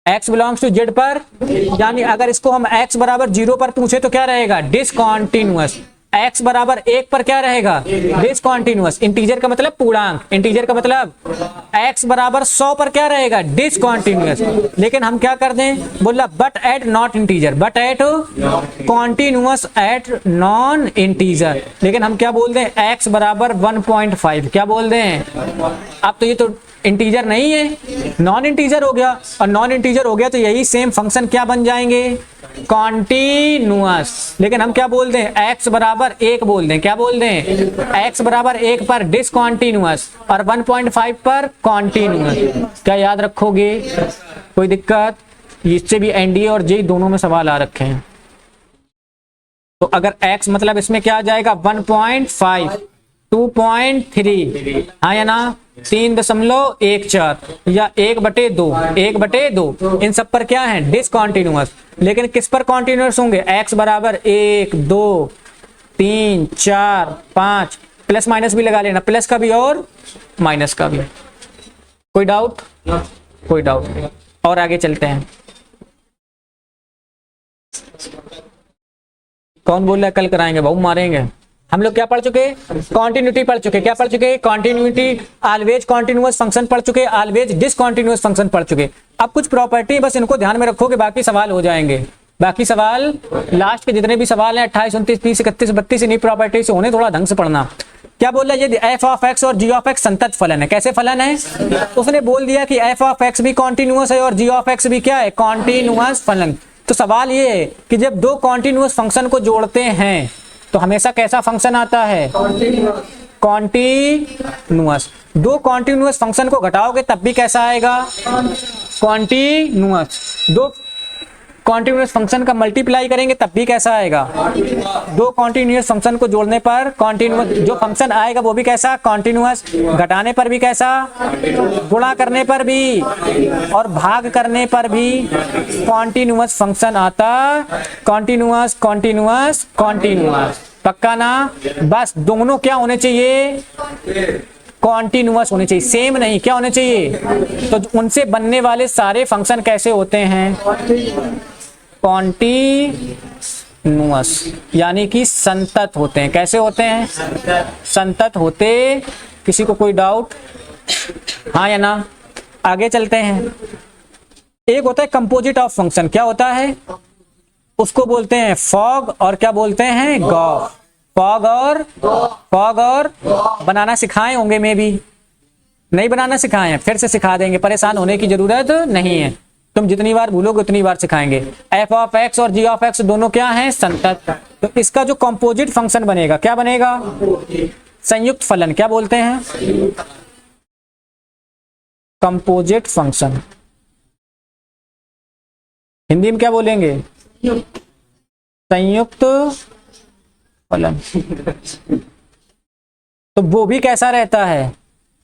x belongs to z पर, यानी अगर इसको हम x बराबर 0 पर पूछे तो क्या रहेगा, डिसकंटीन्यूअस। x बराबर 1 पर क्या रहेगा, डिसकंटीन्यूअस। इंटीजर का मतलब पूर्णांक, इंटीजर का मतलब x बराबर 100 पर क्या रहेगा, डिसकंटीन्यूअस। लेकिन हम क्या कर दें, बोला but at not integer, but at continuous at non integer. लेकिन हम क्या बोल दें, x बराबर 1.5, क्या बोल दें। अब तो ये तो इंटीजर नहीं है, नॉन इंटीजर हो गया, और नॉन इंटीजर हो गया तो यही सेम फंक्शन क्या बन जाएंगे, कॉन्टिन्यूअस। लेकिन हम क्या बोल दें, x बराबर 1 बोल दें, क्या बोल दें, x बराबर 1 पर डिसकंटीन्यूअस और 1.5 पर कॉन्टिन्यूअस। क्या याद रखोगे, कोई दिक्कत, इससे भी NDA और JEE दोनों में सवाल आ रखे हैं। तो अगर x मतलब इसमें क्या आ जाएगा, 1.5, 2.3, हाँ या ना, 3.14 या 1/2, 1/2, इन सब पर क्या है, डिसकंटीन्यूअस। लेकिन किस पर कॉन्टिन्यूअस होंगे, x बराबर 1, 2, 3, 4, 5, प्लस माइनस भी लगा लेना, प्लस का भी और माइनस का भी। कोई डाउट, कोई डाउट। और आगे चलते हैं, कौन बोल रहा है कल कराएंगे, बहु मारेंगे। हम लोग क्या पढ़ चुके, कॉन्टिन्यूटी पढ़ चुके, क्या पढ़ चुके, कॉन्टिन्यूटी, ऑलवेज कॉन्टिन्यूअस फंक्शन पढ़ चुके, ऑलवेज डिसकंटीन्यूअस फंक्शन पढ़ चुके। अब कुछ प्रॉपर्टी बस इनको ध्यान में रखोगे, बाकी सवाल हो जाएंगे। बाकी सवाल लास्ट के जितने भी सवाल हैं 28, 29, 30, 31, 32 इन्हीं प्रॉपर्टी से होने, थोड़ा ढंग से पढ़ना। क्या बोल रहा है, ये एफ ऑफ एक्स और जी ऑफ एक्स संतत फलन है। कैसे फलन है, उसने बोल दिया कि एफ ऑफ एक्स भी कॉन्टिन्यूअस है और जी ऑफ एक्स भी क्या है, कॉन्टिन्यूअस फलन। तो सवाल ये है कि जब दो कॉन्टिन्यूअस फंक्शन को जोड़ते हैं तो हमेशा कैसा फंक्शन आता है, कॉन्टिन्यूअस। दो कॉन्टिन्यूअस फंक्शन को घटाओगे तब भी कैसा आएगा, कॉन्टिन्यूअस। दो कॉन्टिन्यूअस फंक्शन का मल्टीप्लाई करेंगे तब भी कैसा आएगा, दो कॉन्टिन्यूअस फंक्शन को जोड़ने पर कॉन्टिन्यूअस जो फंक्शन आएगा वो भी कैसा, कॉन्टिन्यूअस, घटाने पर भी कैसा, गुणा करने पर भी और भाग करने पर भी कॉन्टिन्यूअस फंक्शन आता, कॉन्टिन्यूअस कॉन्टिन्यूअस कॉन्टिन्यूअस, पक्का ना। बस दोनों क्या होने चाहिए, कॉन्टिन्यूअस होने चाहिए, सेम नहीं, क्या होने चाहिए। तो उनसे बनने वाले सारे फंक्शन कैसे होते हैं, कॉन्टिन्यूअस, यानी कि संतत होते हैं। कैसे होते हैं, संतत होते। किसी को कोई डाउट, हाँ या ना। आगे चलते हैं। एक होता है कंपोजिट ऑफ फंक्शन, क्या होता है, उसको बोलते हैं फॉग और क्या बोलते हैं, गॉफ। फॉग और बनाना सिखाए होंगे, में भी नहीं बनाना सिखाए हैं, फिर से सिखा देंगे, परेशान होने की जरूरत नहीं है। तुम जितनी बार भूलोगे उतनी बार सिखाएंगे। एफ ऑफ एक्स और जी ऑफ एक्स दोनों क्या हैं, संतत। तो इसका जो कंपोजिट फंक्शन बनेगा क्या बनेगा, संयुक्त फलन, क्या बोलते हैं, कंपोजिट फंक्शन। हिंदी में क्या बोलेंगे, संयुक्त फलन। तो वो भी कैसा रहता है,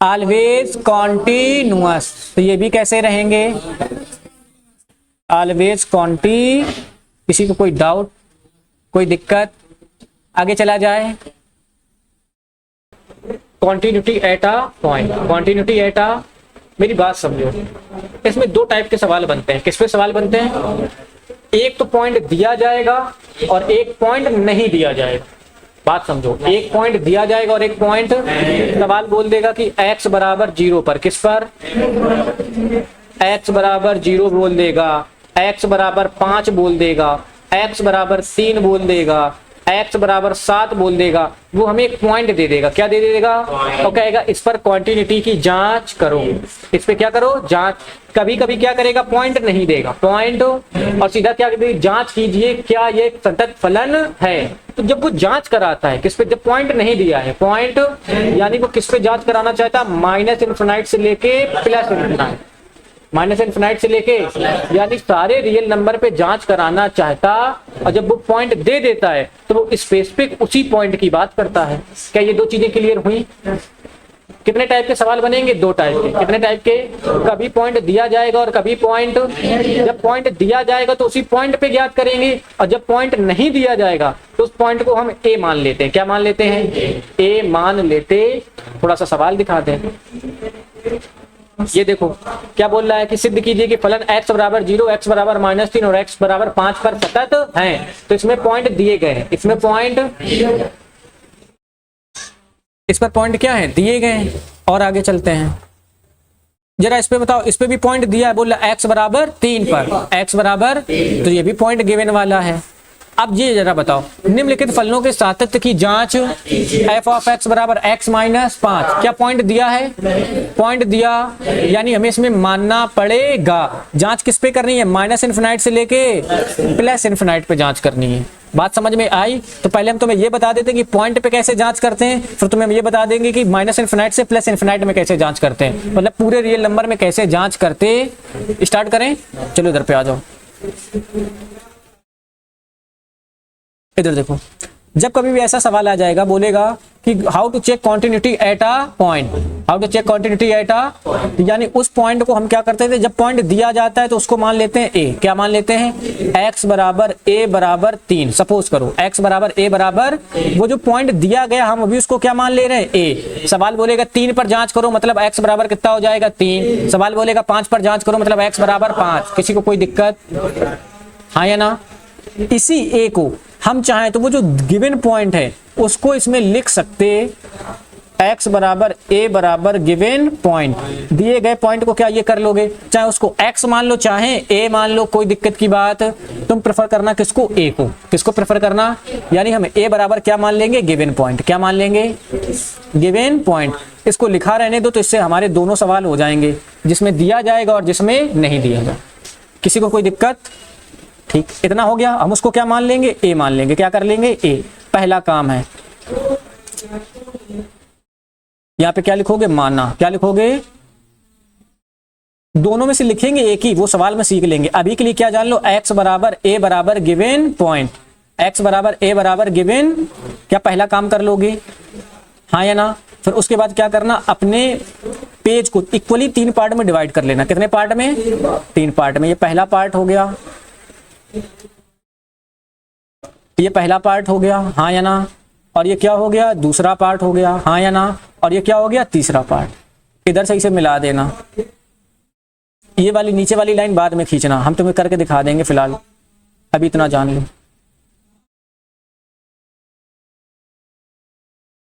ऑलवेज कॉन्टिन्यूअस। तो ये भी कैसे रहेंगे, ऑलवेज कॉन्टी। किसी को कोई डाउट, कोई दिक्कत, आगे चला जाए। Continuity at a point, continuity at अ, मेरी बात समझो, इसमें दो टाइप के सवाल बनते हैं। किस पे सवाल बनते हैं, एक तो पॉइंट दिया जाएगा और एक पॉइंट नहीं दिया जाएगा। बात समझो, एक पॉइंट दिया जाएगा और एक पॉइंट, सवाल बोल देगा कि x बराबर 0 पर, किस पर, x बराबर 0 बोल देगा, x बराबर 5 बोल देगा, x बराबर 3 बोल देगा, x बराबर 7 बोल देगा। वो हमें एक पॉइंट दे देगा, क्या दे देगा, और कहेगा इस पर कॉन्टिन्यूटी की जांच करो, इस पे क्या करो, जांच। कभी कभी क्या करेगा, पॉइंट नहीं देगा, पॉइंट और सीधा क्या करेगा, जांच कीजिए क्या ये संतत फलन है। तो जब वो जांच कराता है किस पे, जब पॉइंट नहीं दिया है, पॉइंट यानी वो किस पे जांच कराना चाहता है, माइनस इनफिनाइट से लेके प्लस इनफिनाइट, माइनस इनफिनाइट से लेके, यानी सारे रियल नंबर पे जांच कराना चाहता। और जब वो पॉइंट दे देता है तो वो स्पेसिफिक उसी पॉइंट की बात करता है। क्या ये दो चीजें क्लियर हुई। कितने टाइप के सवाल बनेंगे, दो टाइप के। कितने टाइप के, कभी पॉइंट दिया जाएगा और कभी पॉइंट, जब पॉइंट दिया जाएगा तो उसी पॉइंट पे ज्ञात करेंगे, और जब पॉइंट नहीं दिया जाएगा तो उस पॉइंट को हम ए मान लेते हैं। क्या मान लेते हैं, ए मान लेते। थोड़ा सा सवाल दिखा दें, ये देखो क्या बोल रहा है कि सिद्ध कीजिए कि फलन x बराबर 0, x बराबर -3 और x बराबर 5 पर सतत है। तो इसमें पॉइंट दिए गए हैं, इसमें पॉइंट, इस पर पॉइंट क्या है, दिए गए हैं। और आगे चलते हैं, जरा इस पे बताओ, इस पे भी पॉइंट दिया है, बोल रहा x बराबर 3 पर, x बराबर, तो ये भी पॉइंट गिवन वाला है। अब ये जरा बताओ, निम्नलिखित फलनों के सातत्य की जांच, f ऑफ x बराबर x माइनस 5, क्या पॉइंट दिया है, पॉइंट दिया, यानी हमें इसमें मानना पड़ेगा। जांच किस पे करनी है, माइनस इनफिनाइट से लेके प्लस इनफिनाइट पे जांच करनी है। बात समझ में आई। तो पहले हम तुम्हें ये बता देते हैं कि पॉइंट पे कैसे जांच करते हैं, फिर तुम्हें ये बता देंगे कि माइनस इनफिनाइट से प्लस इनफिनाइट में कैसे जांच करते हैं, मतलब पूरे रियल नंबर में कैसे जांच करते। स्टार्ट करें, चलो इधर पे आ जाओ। इधर देखो, जब कभी भी ऐसा सवाल आ जाएगा, बोलेगा कि how to check continuity at a point, how to check continuity at a, यानी उस पॉइंट को हम क्या करते थे, जब पॉइंट दिया जाता है तो उसको मान लेते हैं ए। क्या मान लेते हैं, x बराबर a बराबर 3। सपोज करो x बराबर a बराबर, वो जो पॉइंट दिया गया हम अभी उसको क्या मान ले रहे हैं, a। सवाल बोलेगा 3 पर जांच करो, मतलब x बराबर कितना हो जाएगा, 3। सवाल बोलेगा 5 पर जांच करो, मतलब x बराबर 5। किसी को कोई दिक्कत, हाँ या ना। इसी a को हम चाहें तो वो जो गिवन पॉइंट है उसको इसमें लिख सकते, x बराबर a बराबर गिवन पॉइंट, दिए गए पॉइंट को क्या ये कर लोगे, चाहे उसको x मान लो चाहे a मान लो, कोई दिक्कत की बात। तुम प्रेफर करना किसको, a को। किसको प्रेफर करना, यानी हम a बराबर क्या मान लेंगे, गिवन पॉइंट। क्या मान लेंगे, गिवन पॉइंट। इसको लिखा रहने दो, तो इससे हमारे दोनों सवाल हो जाएंगे, जिसमें दिया जाएगा और जिसमें नहीं दिया जाएगा। किसी को कोई दिक्कत, ठीक, इतना हो गया। हम उसको क्या मान लेंगे, ए मान लेंगे। क्या कर लेंगे, ए। पहला काम है, यहाँ पे क्या लिखोगे, माना। क्या लिखोगे, दोनों में से लिखेंगे एक ही, वो सवाल में सीख लेंगे। अभी के लिए क्या जान लो, x बराबर a बराबर गिवन पॉइंट, x बराबर a बराबर गिवन, क्या पहला काम कर लोगे, हाँ या ना। फिर उसके बाद क्या करना, अपने पेज को इक्वली 3 पार्ट में डिवाइड कर लेना। कितने पार्ट में, 3 पार्ट में। ये पहला पार्ट हो गया, ये पहला पार्ट हो गया, हाँ या ना। और ये क्या हो गया, दूसरा पार्ट हो गया, हाँ या ना। और ये क्या हो गया, तीसरा पार्ट। इधर से इसे मिला देना। ये वाली नीचे वाली लाइन बाद में खींचना, हम तुम्हें करके दिखा देंगे, फिलहाल अभी इतना जान लो।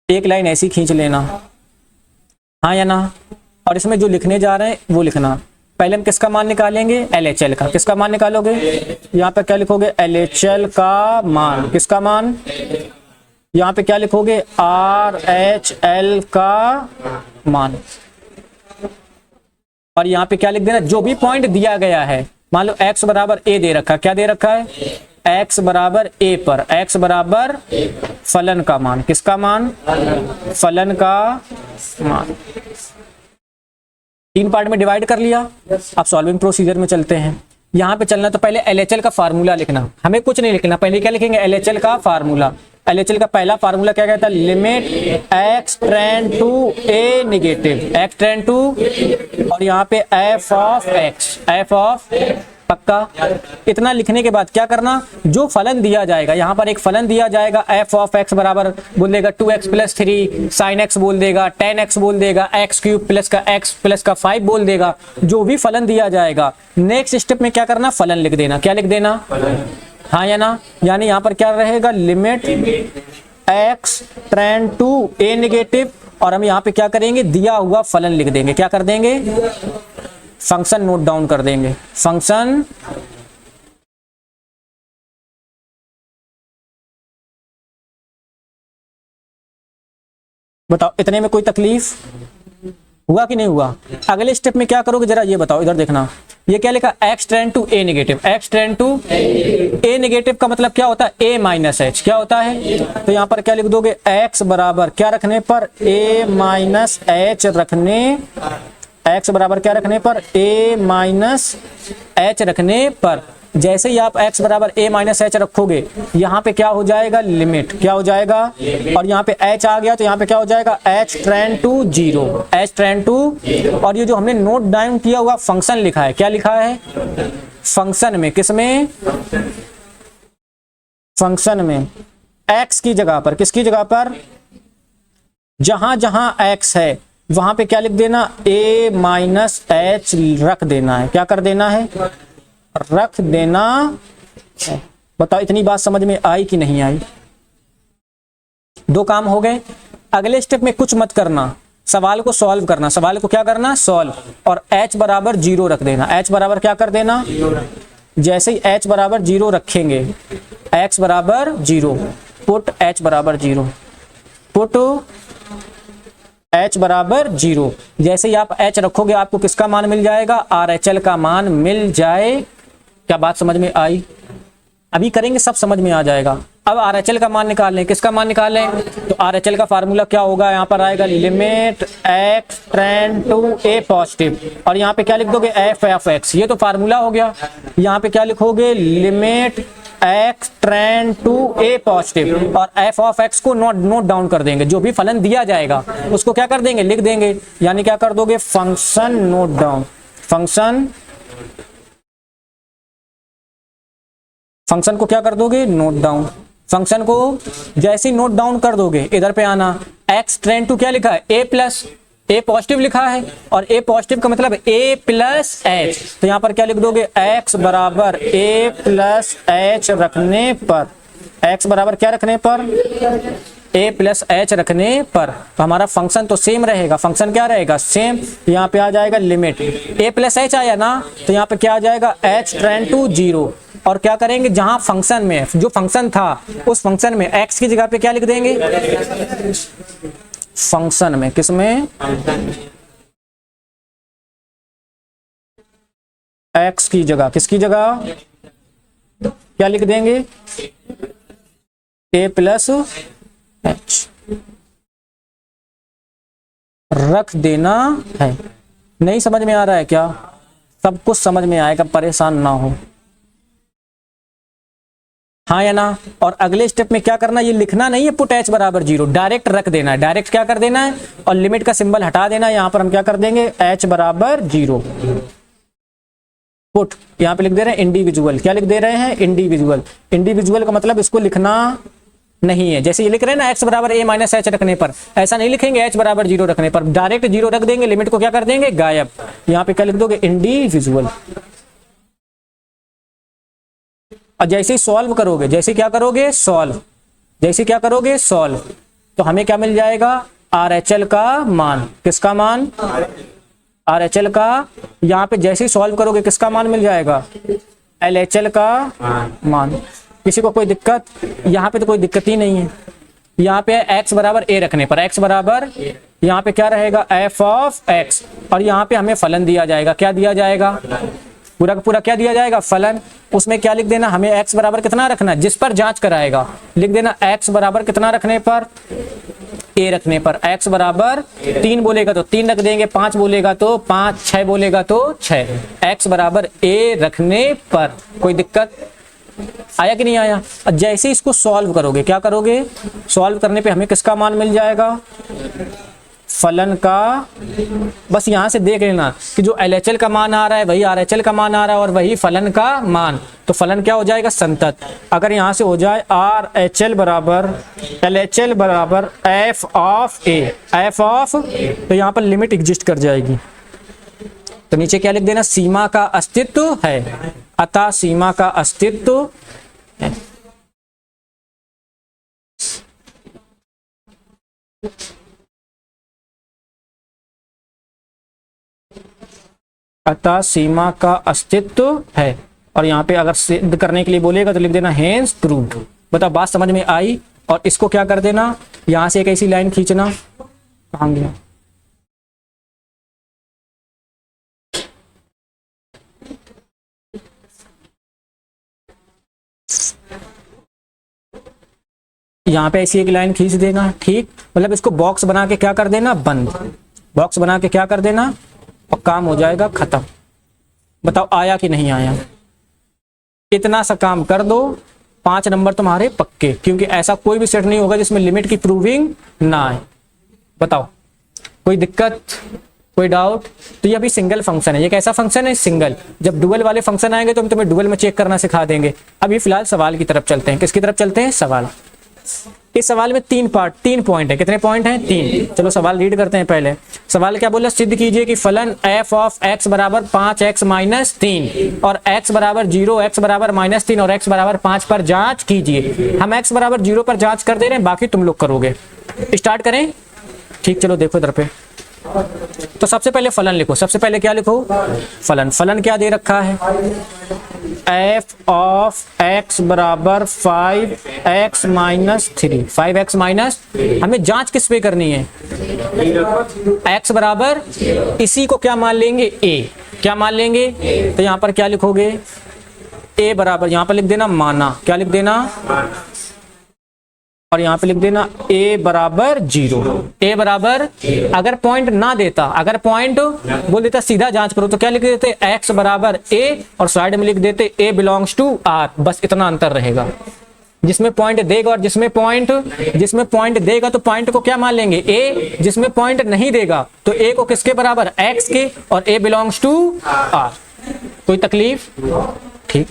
एक लाइन ऐसी खींच लेना, हाँ या ना। और इसमें जो लिखने जा रहे हैं वो लिखना। पहले हम किसका मान निकालेंगे, LHL का। किसका मान निकालोगे, यहाँ पे क्या लिखोगे, LHL का मान। किसका मान, यहाँ पे क्या लिखोगे, RHL का मान। और यहाँ पे क्या लिख देना, जो भी पॉइंट दिया गया है, मान लो x बराबर a दे रखा है, क्या दे रखा है, x बराबर a पर x बराबर फलन का मान। किसका मान, फलन का मान। 3 पार्ट में डिवाइड कर लिया। अब सॉल्विंग प्रोसीजर में चलते हैं। यहाँ पे चलना तो पहले LHL का फार्मूला लिखना, हमें कुछ नहीं लिखना, पहले क्या लिखेंगे, LHL का फार्मूला। LHL का पहला फार्मूला क्या कहता है, limit x tend to a negative, x tend to, और यहाँ पे f of x, f of, पक्का। इतना लिखने के बाद क्या करना, जो फलन दिया जाएगा, यहाँ पर एक फलन दिया जाएगा, f ऑफ x बराबर बोल देगा 2x प्लस 3 साइन x बोल देगा, tan x बोल देगा, x क्यूब प्लस का x प्लस का 5 बोल देगा। जो भी फलन दिया जाएगा, नेक्स्ट स्टेप में क्या करना, फलन लिख देना। क्या लिख देना, हाँ या ना। यानी यहाँ पर क्या रहेगा, limit x tend to a negative, और हम यहाँ पे क्या करेंगे, दिया हुआ फलन लिख देंगे। क्या कर देंगे, फंक्शन नोट डाउन कर देंगे। फंक्शन बताओ, इतने में कोई तकलीफ हुआ कि नहीं हुआ। अगले स्टेप में क्या करोगे, जरा ये बताओ, इधर देखना। ये क्या लिखा, x tend to a negative, x tend to a negative का मतलब क्या होता है, a माइनस h। क्या होता है, तो यहाँ पर क्या लिख दोगे, x बराबर क्या रखने पर, a माइनस h रखने, x बराबर क्या रखने पर, a माइनस h रखने पर। जैसे ही आप x बराबर a माइनस h रखोगे, यहाँ पे क्या हो जाएगा, लिमिट क्या हो जाएगा, और यहाँ पे h आ गया तो यहाँ पे क्या हो जाएगा, h tend to 0, h tend to. और ये जो हमने नोट डाउन किया हुआ फंक्शन लिखा है, क्या लिखा है, फंक्शन में, किसमें, फंक्शन में x की जगह पर, किसकी जगह पर, जहां जहां x है वहां पे क्या लिख देना, a माइनस h रख देना है। क्या कर देना है, रख देना है। बताओ इतनी बात समझ में आई कि नहीं आई। 2 काम हो गए। अगले स्टेप में कुछ मत करना, सवाल को सॉल्व करना। सवाल को क्या करना, सॉल्व, और h बराबर 0 रख देना। h बराबर क्या कर देना, जैसे ही h बराबर 0 रखेंगे, x बराबर 0, पुट h बराबर 0, पुट h बराबर 0। जैसे ही आप h रखोगे, आपको किसका मान मिल जाएगा, RHL का मान मिल जाए। क्या बात समझ में आई, अभी करेंगे सब समझ में आ जाएगा। अब RHL का मान निकाल लें। किसका मान निकाल लें, तो RHL का फार्मूला क्या होगा, यहाँ पर आएगा limit x tend to a positive, और यहाँ पे क्या लिख दोगे, f ऑफ x। ये तो फार्मूला हो गया। यहाँ पे क्या लिखोगे, limit x tend to a positive, और f ऑफ x को नोट डाउन कर देंगे। जो भी फलन दिया जाएगा उसको क्या कर देंगे, लिख देंगे। यानी क्या कर दोगे, फंक्शन नोट डाउन, फंक्शन को क्या कर दोगे, नोट डाउन। फंक्शन को जैसे ही नोट डाउन कर दोगे, इधर पे आना, x टेंड टू क्या लिखा है, a प्लस, a पॉजिटिव लिखा है, और a पॉजिटिव का मतलब a प्लस h। तो यहाँ पर क्या लिख दोगे, x बराबर a प्लस h रखने पर, x बराबर क्या रखने पर, a प्लस h रखने पर। तो हमारा फंक्शन तो सेम रहेगा। फंक्शन क्या रहेगा, सेम। यहाँ पे आ जाएगा लिमिट a प्लस h आया ना, तो यहाँ पे क्या आ जाएगा, h टेंड टू 0। और क्या करेंगे, जहां फंक्शन में जो फंक्शन था उस फंक्शन में x की जगह पे क्या लिख देंगे, फंक्शन में, किसमें, x की जगह, किसकी जगह, क्या लिख देंगे, a प्लस h रख देना है। नहीं समझ में आ रहा है क्या, सब कुछ समझ में आएगा, परेशान ना हो। हाँ या ना। और अगले स्टेप में क्या करना, ये लिखना नहीं है पुट h बराबर 0, डायरेक्ट रख देना है, डायरेक्ट क्या कर देना है और लिमिट का सिंबल हटा देना है। यहां पर हम क्या कर देंगे, h बराबर 0 पुट, यहां पे लिख दे रहे हैं इंडिविजुअल। क्या लिख दे रहे हैं, इंडिविजुअल। इंडिविजुअल का मतलब इसको लिखना नहीं है, जैसे ये लिख रहे हैं ना x बराबर a माइनस h रखने पर, ऐसा नहीं लिखेंगे h बराबर 0 रखने पर, डायरेक्ट 0 रख देंगे, लिमिट को क्या कर देंगे, गायब। यहाँ पे क्या लिख दोगे, इंडिविजुअल। और जैसे ही सॉल्व करोगे, जैसे क्या करोगे सॉल्व, जैसे क्या करोगे सॉल्व, तो हमें क्या मिल जाएगा, RHL का मान। किसका मान, RHL का। यहाँ पे जैसे ही सॉल्व करोगे किसका मान मिल जाएगा, LHL का मान। किसी को कोई दिक्कत, यहाँ पे तो कोई दिक्कत ही नहीं है। यहाँ पे x बराबर a रखने पर, x बराबर यहाँ पे क्या रहेगा, f ऑफ x, और यहाँ पे हमें फलन दिया जाएगा। क्या दिया जाएगा, पूरा का पूरा क्या दिया जाएगा, फलन। उसमें क्या लिख देना, हमें x बराबर कितना रखना है, जिस पर जांच कराएगा, लिख देना x बराबर कितना रखने पर, a रखने पर। x बराबर 3 बोलेगा तो 3 रख देंगे, 5 बोलेगा तो 5, 6 बोलेगा तो 6, x बराबर a रखने पर। कोई दिक्कत आया कि नहीं आया। जैसे इसको सॉल्व करोगे, क्या करोगे, सॉल्व करने पे हमें किसका मान मिल जाएगा, फलन का। बस यहां से देख लेना कि जो LHL का मान आ रहा है वही RHL का मान आ रहा है और वही फलन का मान, तो फलन क्या हो जाएगा, संतत। अगर यहां से हो जाए RHL बराबर LHL बराबर f of a, f of, तो यहां पर लिमिट एग्जिस्ट कर जाएगी। तो नीचे क्या लिख देना, सीमा का अस्तित्व है, अतः सीमा का अस्तित्व है। अतः सीमा का अस्तित्व है। और यहाँ पे अगर सिद्ध करने के लिए बोलेगा तो लिख देना हेंस प्रूव्ड। बताओ बात समझ में आई। और इसको क्या कर देना, यहां से एक ऐसी लाइन खींचना, कहां गया, यहाँ पे ऐसी एक लाइन खींच देना, ठीक। मतलब इसको बॉक्स बना के क्या कर देना, बंद, बॉक्स बना के क्या कर देना, और काम हो जाएगा खत्म। बताओ आया कि नहीं आया। इतना सा काम कर दो, 5 नंबर तुम्हारे पक्के, क्योंकि ऐसा कोई भी सेट नहीं होगा जिसमें लिमिट की प्रूविंग ना आए। बताओ कोई दिक्कत, कोई डाउट। तो ये अभी सिंगल फंक्शन है, ये कैसा फंक्शन है, सिंगल। जब डुअल वाले फंक्शन आएंगे तो हम तुम्हें डुअल में चेक करना सिखा देंगे। अभी फिलहाल सवाल की तरफ चलते हैं। किसकी तरफ चलते हैं, सवाल। इस सवाल में 3 पार्ट, 3 पॉइंट है। कितने पॉइंट हैं, 3। चलो सवाल रीड करते हैं पहले। सवाल क्या बोला, सिद्ध कीजिए कि फलन f ऑफ x बराबर 5x माइनस 3 और x बराबर 0, x बराबर माइनस 3 और x बराबर 5 पर जांच कीजिए। हम x बराबर 0 पर जांच कर दे रहे हैं, बाकी तुम लोग करोगे। स्टार्ट करें, ठीक। चलो देखो इधर पे, तो सबसे पहले फलन लिखो। सबसे पहले क्या लिखो, फलन। फलन क्या दे रखा है, f ऑफ x बराबर 5x माइनस 3, 5x माइनस, हमें जांच किस पे करनी है, x बराबर, इसी को क्या मान लेंगे, a। क्या मान लेंगे, तो यहां पर क्या लिखोगे, a बराबर, यहां पर लिख देना माना, क्या लिख देना, और यहाँ पे लिख देना a बराबर 0। a बराबर, अगर पॉइंट ना देता, अगर पॉइंट बोल देता सीधा जांच करो, तो क्या लिख देते, x बराबर a, और साइड में लिख देते a बिलोंग्स टू r। बस इतना अंतर रहेगा। जिसमें पॉइंट देगा और जिसमें पॉइंट देगा तो पॉइंट को क्या मान लेंगे, a। जिसमें पॉइंट नहीं देगा तो a को किसके बराबर, x के, और a बिलोंग्स टू r। कोई तकलीफ, ठीक।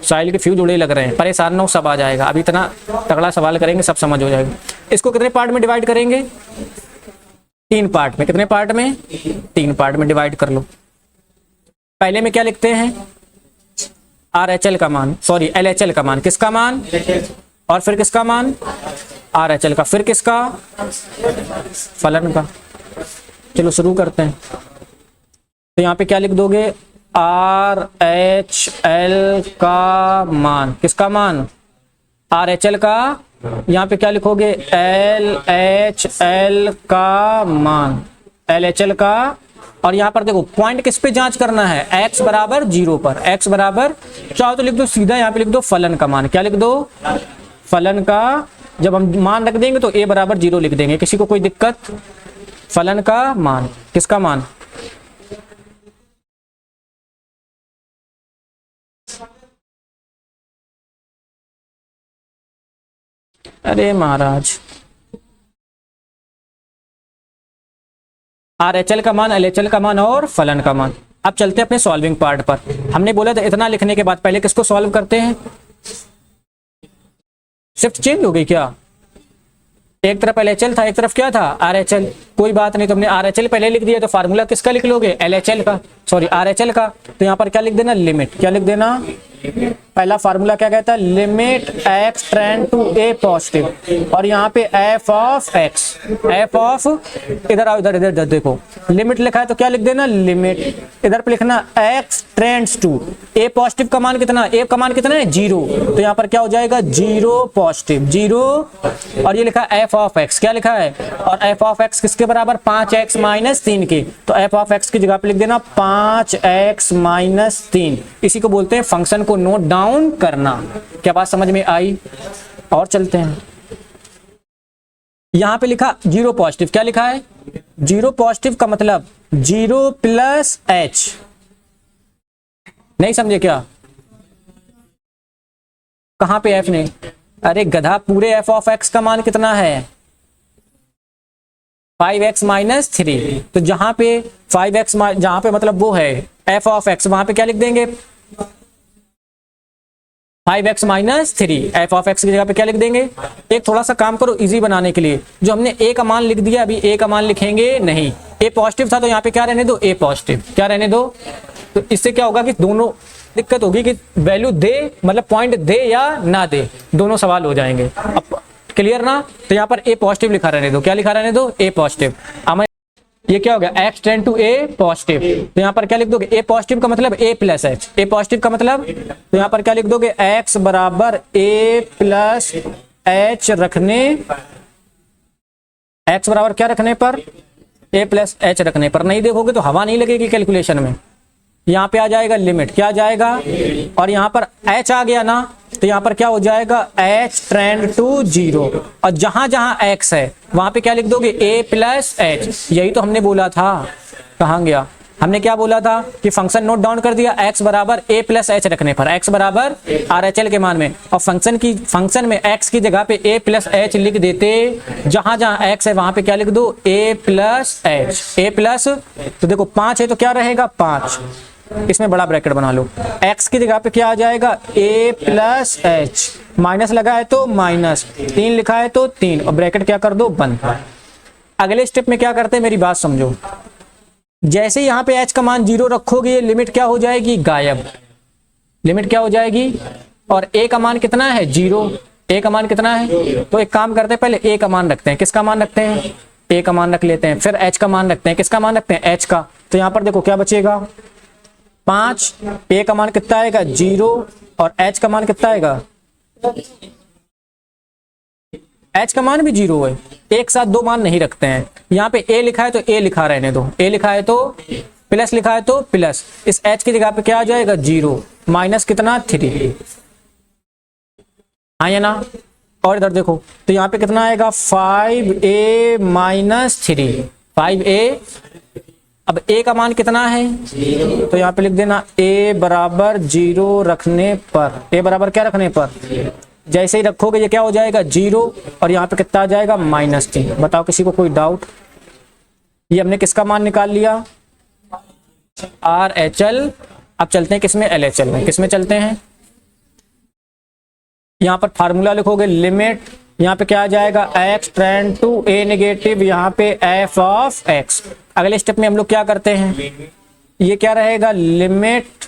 साहिल के फ्यूज उड़े लग रहे हैं, परेशान ना हो, सब आ जाएगा। अभी इतना तगड़ा सवाल करेंगे, सब समझ हो जाएगा। इसको कितने पार्ट में डिवाइड करेंगे, 3 पार्ट में। कितने पार्ट में, 3 पार्ट में डिवाइड कर लो। पहले में क्या लिखते हैं, RHL का मान, सॉरी LHL का मान। किसका मान, और फिर किसका मान, RHL का, फिर किसका, फलन का। चलो शुरू करते हैं। तो यहाँ पे क्या लिख दोगे, RHL का मान। किसका मान, RHL का। यहाँ पे क्या लिखोगे, LHL का मान, LHL का। और यहाँ पर देखो पॉइंट किस पे जांच करना है, x बराबर 0 पर। x बराबर, चाहो तो लिख दो सीधा, यहाँ पे लिख दो फलन का मान। क्या लिख दो, फलन का। जब हम मान रख देंगे तो a बराबर 0 लिख देंगे। किसी को कोई दिक्कत, फलन का मान। किसका मान, अरे महाराज, RHL का मान, LHL का मान और फलन का मान। अब चलते हैं अपने सॉल्विंग पार्ट पर। हमने बोला था इतना लिखने के बाद पहले किसको सॉल्व करते हैं। शिफ्ट चेंज हो गई क्या, एक तरफ LHL था एक तरफ क्या था RHL। कोई बात नहीं, तुमने RHL पहले लिख दिया तो फार्मूला किसका लिख लोगे, LHL का, सॉरी RHL का। तो यहाँ पर क्या लिख देना, लिमिट, क्या लिख देना, पहला फार्मूला क्या कहता है, limit x tend to a positive, और यहाँ पे f of x, f of, इधर आओ, इधर इधर देखो, लिमिट लिखा है तो क्या लिख देना, लिमिट, इधर पे लिखना x tends to a positive का मान कितना, a का मान कितना है 0, तो यहाँ पर क्या हो जाएगा 0 पॉजिटिव 0, और ये लिखा है f ऑफ x, क्या लिखा है, और f ऑफ x किसके बराबर 5x माइनस 3 के, तो f ऑफ x की जगह पे लिख देना 5x माइनस 3। इसी को बोलते हैं फंक्शन को नोट डाउन करना। क्या बात समझ में आई। और चलते हैं, यहां पे लिखा 0 पॉजिटिव, क्या लिखा है 0 पॉजिटिव का मतलब 0 प्लस h, नहीं समझे क्या, कहां पे f ने, अरे गधा, पूरे f ऑफ x का मान कितना है 5x माइनस 3, तो जहां पे 5x, जहां पे मतलब वो है f ऑफ x, वहां पे क्या लिख देंगे 5x minus 3, f of x की जगह पे क्या लिख देंगे। एक थोड़ा सा काम करो इजी बनाने के लिए, जो हमने a का मान लिख दिया, अभी a का मान लिखेंगे नहीं, a पॉजिटिव था तो यहाँ पे क्या रहने दो, a पॉजिटिव, क्या रहने दो। तो इससे क्या होगा कि दोनों दिक्कत होगी कि वैल्यू दे, मतलब पॉइंट दे या ना दे, दोनों सवाल हो जाएंगे। अब क्लियर ना, तो यहाँ पर a पॉजिटिव लिखा रहने दो, क्या लिखा रहने दो, a पॉजिटिव। ये क्या हो गया, x tend to a positive, तो यहाँ पर क्या लिख दोगे, a पॉजिटिव का मतलब a plus h, a positive का मतलब, तो यहाँ पर क्या लिख दोगे, x बराबर a प्लस h रखने, x बराबर क्या रखने पर, a प्लस h रखने पर। नहीं देखोगे तो हवा नहीं लगेगी कैलकुलेशन में। यहाँ पे आ जाएगा लिमिट, क्या आ जाएगा, और यहाँ पर h आ गया ना, तो यहाँ पर क्या हो जाएगा h टेंड टू 0, और जहां जहां x है वहां पे क्या लिख दोगे, a प्लस h। यही तो हमने बोला था, कहाँ गया, हमने क्या बोला था कि फंक्शन नोट डाउन कर दिया, x बराबर a प्लस h रखने पर, x बराबर RHL के मान में, और फंक्शन में x की जगह पे a प्लस h लिख देते, जहां जहां x है वहां पे क्या लिख दो, a plus h, a plus, तो देखो 5 है तो क्या रहेगा 5, इसमें बड़ा ब्रैकेट बना लो, x की जगह पे क्या आ जाएगा, a प्लस h, माइनस लगा है तो माइनस, 3 लिखा है तो 3, और ब्रैकेट क्या कर दो बंद। अगले स्टेप में क्या करते हैं, मेरी बात समझो, जैसे यहाँ पे h का मान 0 रखोगे, ये लिमिट क्या हो जाएगी, गायब, लिमिट क्या हो जाएगी, और a का मान कितना है 0, a का मान कितना है, तो एक काम करते हैं, पहले a का मान रखते हैं, किसका मान रखते हैं, a का मान रख लेते हैं, फिर h का मान रखते हैं, किसका मान रखते हैं, h का, तो यहाँ पर देखो क्या बचेगा 5, a का मान कितना आएगा 0, और h का मान कितना आएगा, h का मान भी 0 है, एक साथ दो मान नहीं रखते हैं। यहाँ पे a लिखा है तो a लिखा रहने दो, a लिखा है तो प्लस, लिखा है तो प्लस, इस h की जगह पे क्या आ जाएगा 0, माइनस कितना 3, हाँ या ना। और इधर देखो तो यहाँ पे कितना आएगा 5a माइनस 3, 5a, अब a का मान कितना है, तो यहाँ पे लिख देना a बराबर 0 रखने पर, a बराबर क्या रखने पर, जैसे ही रखोगे ये क्या हो जाएगा 0, और यहाँ पे कितना आ जाएगा -3। बताओ किसी को कोई डाउट। ये हमने किसका मान निकाल लिया, RHL। अब चलते हैं किसमें, LHL में। किसमें चलते हैं, यहाँ पर फार्मूला लिखोगे लिमिट, यहाँ पे क्या आ जाएगा x tend to a negative, यहाँ पे f ऑफ x। अगले स्टेप में हम लोग क्या करते हैं, ये क्या रहेगा, limit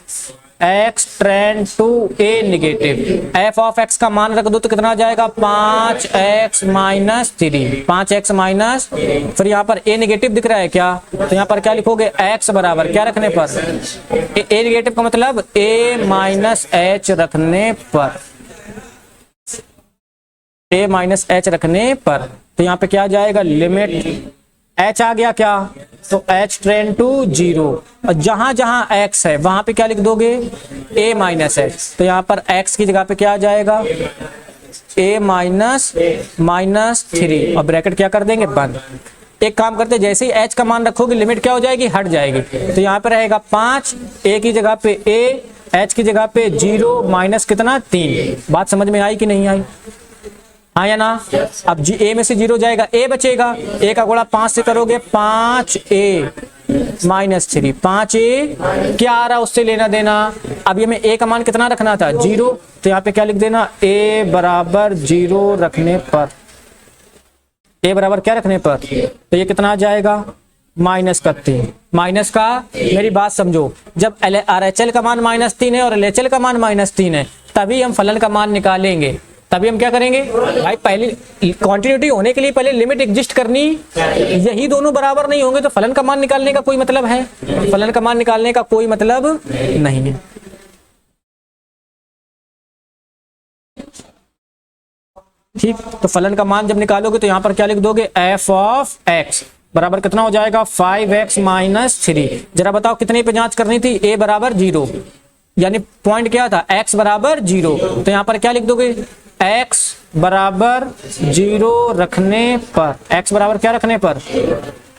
x tend to a negative, f of x का मान रख दो तो कितना आ जाएगा 5x माइनस 3, 5x माइनस, फिर यहाँ पर a नेगेटिव दिख रहा है क्या, तो यहाँ पर क्या लिखोगे x बराबर क्या रखने पर, a नेगेटिव का मतलब a माइनस h रखने पर, a माइनस h रखने पर, तो यहाँ पे क्या आ जाएगा लिमिट h आ गया क्या, तो h टेंड टू 0, और जहां जहां x है वहां पे क्या लिख दोगे a माइनस h, तो यहाँ पर x की जगह पे क्या आ जाएगा a माइनस 3, और ब्रैकेट क्या कर देंगे बंद। एक काम करते हैं, जैसे ही h का मान रखोगे लिमिट क्या हो जाएगी, हट जाएगी, तो यहाँ पे रहेगा 5, a की जगह पे a, h की जगह पे 0, माइनस कितना 3। बात समझ में आई कि नहीं आई। हाँ या ना? अब जी ए में से 0 जाएगा, ए बचेगा, ए का गुणा 5 से करोगे 5a माइनस 3, 5a क्या आ रहा उससे लेना देना। अब ये में a का मान कितना रखना था 0, तो यहाँ पे क्या लिख देना a बराबर 0 रखने पर, a बराबर क्या रखने पर, तो ये कितना आ जाएगा माइनस का 3। माइनस का, मेरी बात समझो, जब RHL का मान -3 है और LHL का मान -3 है तभी हम फलन का मान निकालेंगे। तभी हम क्या करेंगे भाई, पहले क्वांटिटी होने के लिए पहले लिमिट एग्जिस्ट करनी, यही दोनों बराबर नहीं होंगे तो फलन का मान निकालने का कोई मतलब है? फलन का मान निकालने का कोई मतलब नहीं है। ठीक, तो फलन का मान जब निकालोगे तो यहां पर क्या लिख दोगे, f ऑफ x बराबर कितना हो जाएगा 5x माइनस 3। जरा बताओ कितने पे जांच करनी थी, a बराबर 0, यानी पॉइंट क्या था x बराबर 0, तो यहां पर क्या लिख दोगे x बराबर 0 रखने पर, x बराबर क्या रखने पर,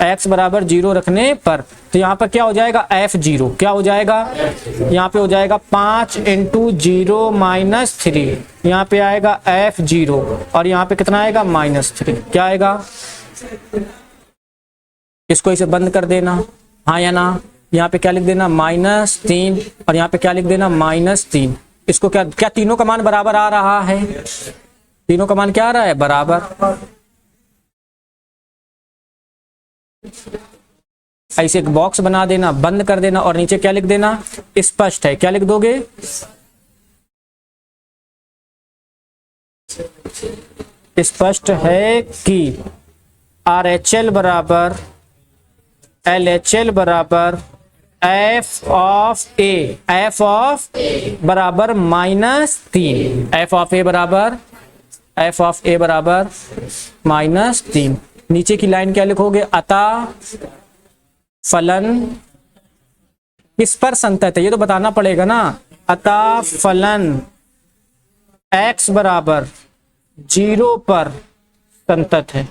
x बराबर 0 रखने पर, तो यहाँ पर क्या हो जाएगा f0, क्या हो जाएगा, यहाँ पे हो जाएगा 5 × 0 माइनस 3, यहाँ पे आएगा f0 और यहाँ पे कितना आएगा -3, क्या आएगा, इसको इसे बंद कर देना, हाँ या ना? यहाँ पे क्या लिख देना -3 और यहाँ पे क्या लिख देना -3। इसको क्या क्या तीनों का मान बराबर आ रहा है, तीनों का मान क्या आ रहा है बराबर। ऐसे एक बॉक्स बना देना, बंद कर देना और नीचे क्या लिख देना स्पष्ट है, क्या लिख दोगे स्पष्ट है कि RHL बराबर LHL बराबर f of a, f of बराबर -3, f ऑफ a बराबर -3। नीचे की लाइन क्या लिखोगे, अतः फलन किस पर संतत है, ये तो बताना पड़ेगा ना। अतः फलन x बराबर 0 पर संतत है,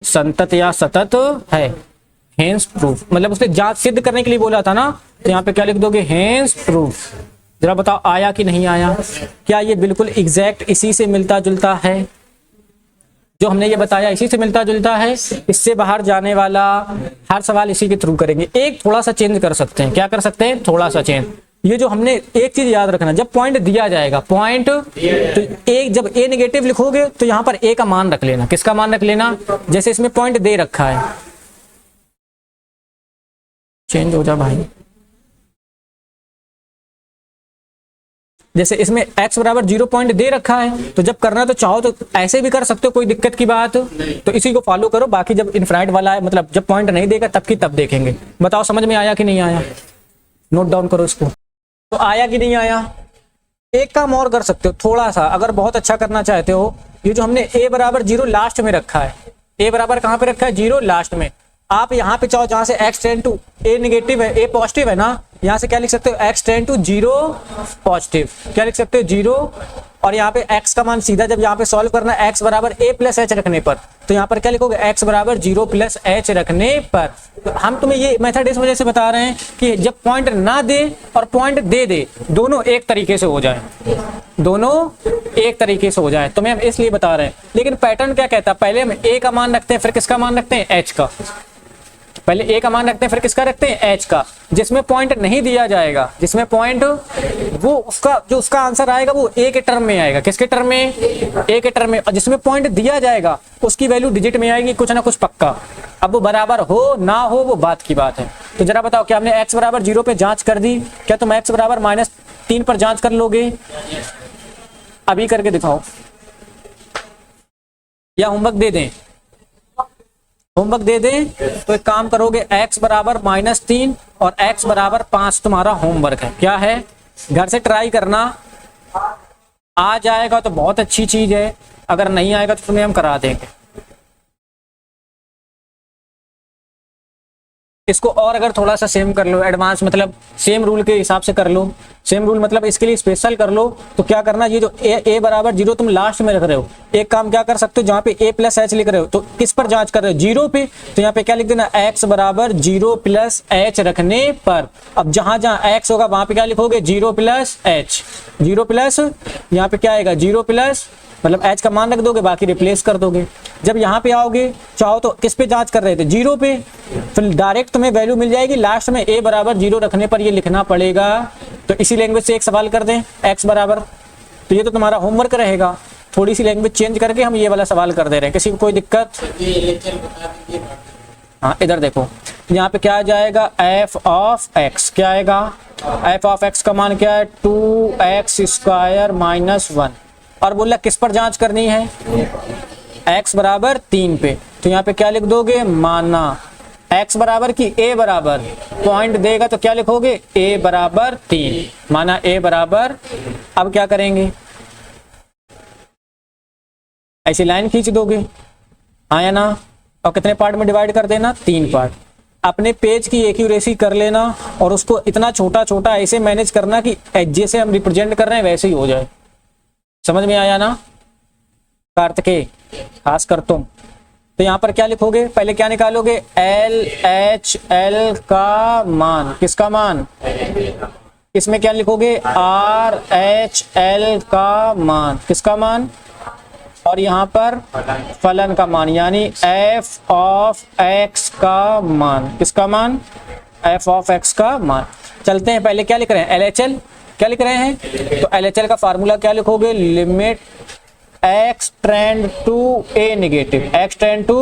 संतत या सतत है, हेंस प्रूफ, मतलब उसने जांच सिद्ध करने के लिए बोला था ना, तो यहाँ पे क्या लिख दोगे हेंस प्रूफ। जरा बताओ आया कि नहीं आया, क्या ये बिल्कुल एग्जैक्ट इसी से मिलता जुलता है, जो हमने ये बताया इसी से मिलता जुलता है। इससे बाहर जाने वाला हर सवाल इसी के थ्रू करेंगे, एक थोड़ा सा चेंज कर सकते हैं, क्या कर सकते हैं थोड़ा सा चेंज। ये जो हमने एक चीज याद रखना, जब पॉइंट दिया जाएगा, पॉइंट तो एक जब a नेगेटिव लिखोगे तो यहाँ पर a का मान रख लेना, किसका मान रख लेना, जैसे इसमें पॉइंट दे रखा है, चेंज हो जा भाई, जैसे इसमें x बराबर 0 पॉइंट दे रखा है, तो जब करना तो चाहो तो ऐसे भी कर सकते हो, कोई दिक्कत की बात तो इसी को फॉलो करो। बाकी जब इनफाइनाइट वाला है, मतलब जब पॉइंट नहीं देगा तब की तब देखेंगे। बताओ समझ में आया कि नहीं आया, नोट डाउन करो इसको। तो आया कि नहीं आया, एक काम और कर सकते हो थोड़ा सा, अगर बहुत अच्छा करना चाहते हो, ये जो हमने a बराबर 0 लास्ट में रखा है, a बराबर कहाँ पे रखा है 0 लास्ट में, आप यहाँ पे चाहो जहां से x tend to a negative है, a पॉजिटिव है ना, यहाँ से क्या लिख सकते हो x टेंड टू 0 पॉजिटिव, क्या लिख सकते हो 0, और यहाँ पे x का मान सीधा जब यहाँ पे सॉल्व करना है x बराबर a प्लस h रखने पर, तो यहाँ पर क्या लिखोगे x बराबर 0 प्लस h रखने पर। तो हम तुम्हें ये मेथड इस वजह से बता रहे हैं कि जब पॉइंट ना दे और पॉइंट दे दे, दोनों एक तरीके से हो जाए, दोनों एक तरीके से हो जाए, तुम्हें हम इसलिए बता रहे हैं। लेकिन पैटर्न क्या कहता है, पहले हम a का मान रखते हैं, फिर किसका मान रखते हैं h का, पहले a का मान रखते हैं फिर किसका रखते हैं h का। जिसमें पॉइंट नहीं दिया जाएगा, जिसमें पॉइंट वो उसका जो उसका आंसर आएगा वो a के टर्म में आएगा, किसके टर्म में, a के टर्म में, और जिसमें पॉइंट दिया जाएगा उसकी वैल्यू डिजिट में आएगी, कुछ ना कुछ पक्का। अब वो बराबर हो ना हो वो बात की बात है। तो जरा बताओ क्या हमने x बराबर 0 पे जांच कर दी, क्या तुम x बराबर -3 पर जांच कर लोगे, अभी करके दिखाओ या होमवर्क दे दें, होमवर्क दे दें। तो एक काम करोगे, x बराबर -3 और x बराबर 5 तुम्हारा होमवर्क है, क्या है, घर से ट्राई करना, आ जाएगा तो बहुत अच्छी चीज है, अगर नहीं आएगा तो तुम्हें हम करा देंगे। इसको और अगर थोड़ा सा सेम कर लो, एडवांस मतलब सेम रूल के हिसाब से कर लो, सेम रूल मतलब इसके लिए स्पेशल कर लो, तो क्या करना, ये जो ए बराबर 0 तुम लास्ट में रख रहे हो, एक काम क्या कर सकते हो, जहां पे a प्लस एच लिख रहे हो तो किस पर जांच कर रहे हो, 0 पे, तो यहाँ पे क्या लिख देना, x बराबर 0 प्लस एच रखने पर। अब जहां जहां x होगा वहां पे क्या लिखोगे, 0 प्लस एच, 0 प्लस, यहाँ पे क्या आएगा 0 प्लस, मतलब h का मान रख दोगे, बाकी रिप्लेस कर दोगे। जब यहाँ पे आओगे, चाहो तो किस पे जांच कर रहे थे, 0 पे, फिर डायरेक्ट तुम्हें वैल्यू मिल जाएगी, लास्ट में a बराबर 0 रखने पर ये लिखना पड़ेगा। तो इसी लैंग्वेज से एक सवाल कर दें, x बराबर, तो ये तो तुम्हारा होमवर्क रहेगा, थोड़ी सी लैंग्वेज चेंज करके हम ये वाला सवाल कर दे रहे हैं, किसी को कोई दिक्कत? हाँ इधर देखो, यहाँ पे क्या आ जाएगा, f ऑफ x, क्या आएगा, f ऑफ x का मान क्या है, 2x स्क्वायर माइनस 1, और बोला किस पर जांच करनी है, x बराबर 3 पे, तो यहाँ पे क्या लिख दोगे, माना x बराबर की a बराबर, पॉइंट देगा तो क्या लिखोगे, a बराबर 3, माना a बराबर, अब क्या करेंगे, ऐसी लाइन खींच दोगे, हाँ या ना, और कितने पार्ट में डिवाइड कर देना, 3 पार्ट। अपने पेज की एक्यूरेसी कर लेना और उसको इतना छोटा छोटा ऐसे मैनेज करना कि जैसे हम रिप्रेजेंट कर रहे हैं वैसे ही हो जाए। समझ में आया ना कार्तिकेय, खास कर तुम। तो यहाँ पर क्या लिखोगे, पहले क्या निकालोगे, एल एच एल का मान, किसका मान, इसमें क्या लिखोगे, आर एच एल का मान, किसका मान, और यहाँ पर फलन का मान, यानी f ऑफ x का मान, किसका मान, f ऑफ x का मान। चलते हैं, पहले क्या लिख रहे हैं, LHL, क्या लिख रहे हैं, तो LHL का फार्मूला क्या लिखोगे, limit x tend to a negative, x tend to,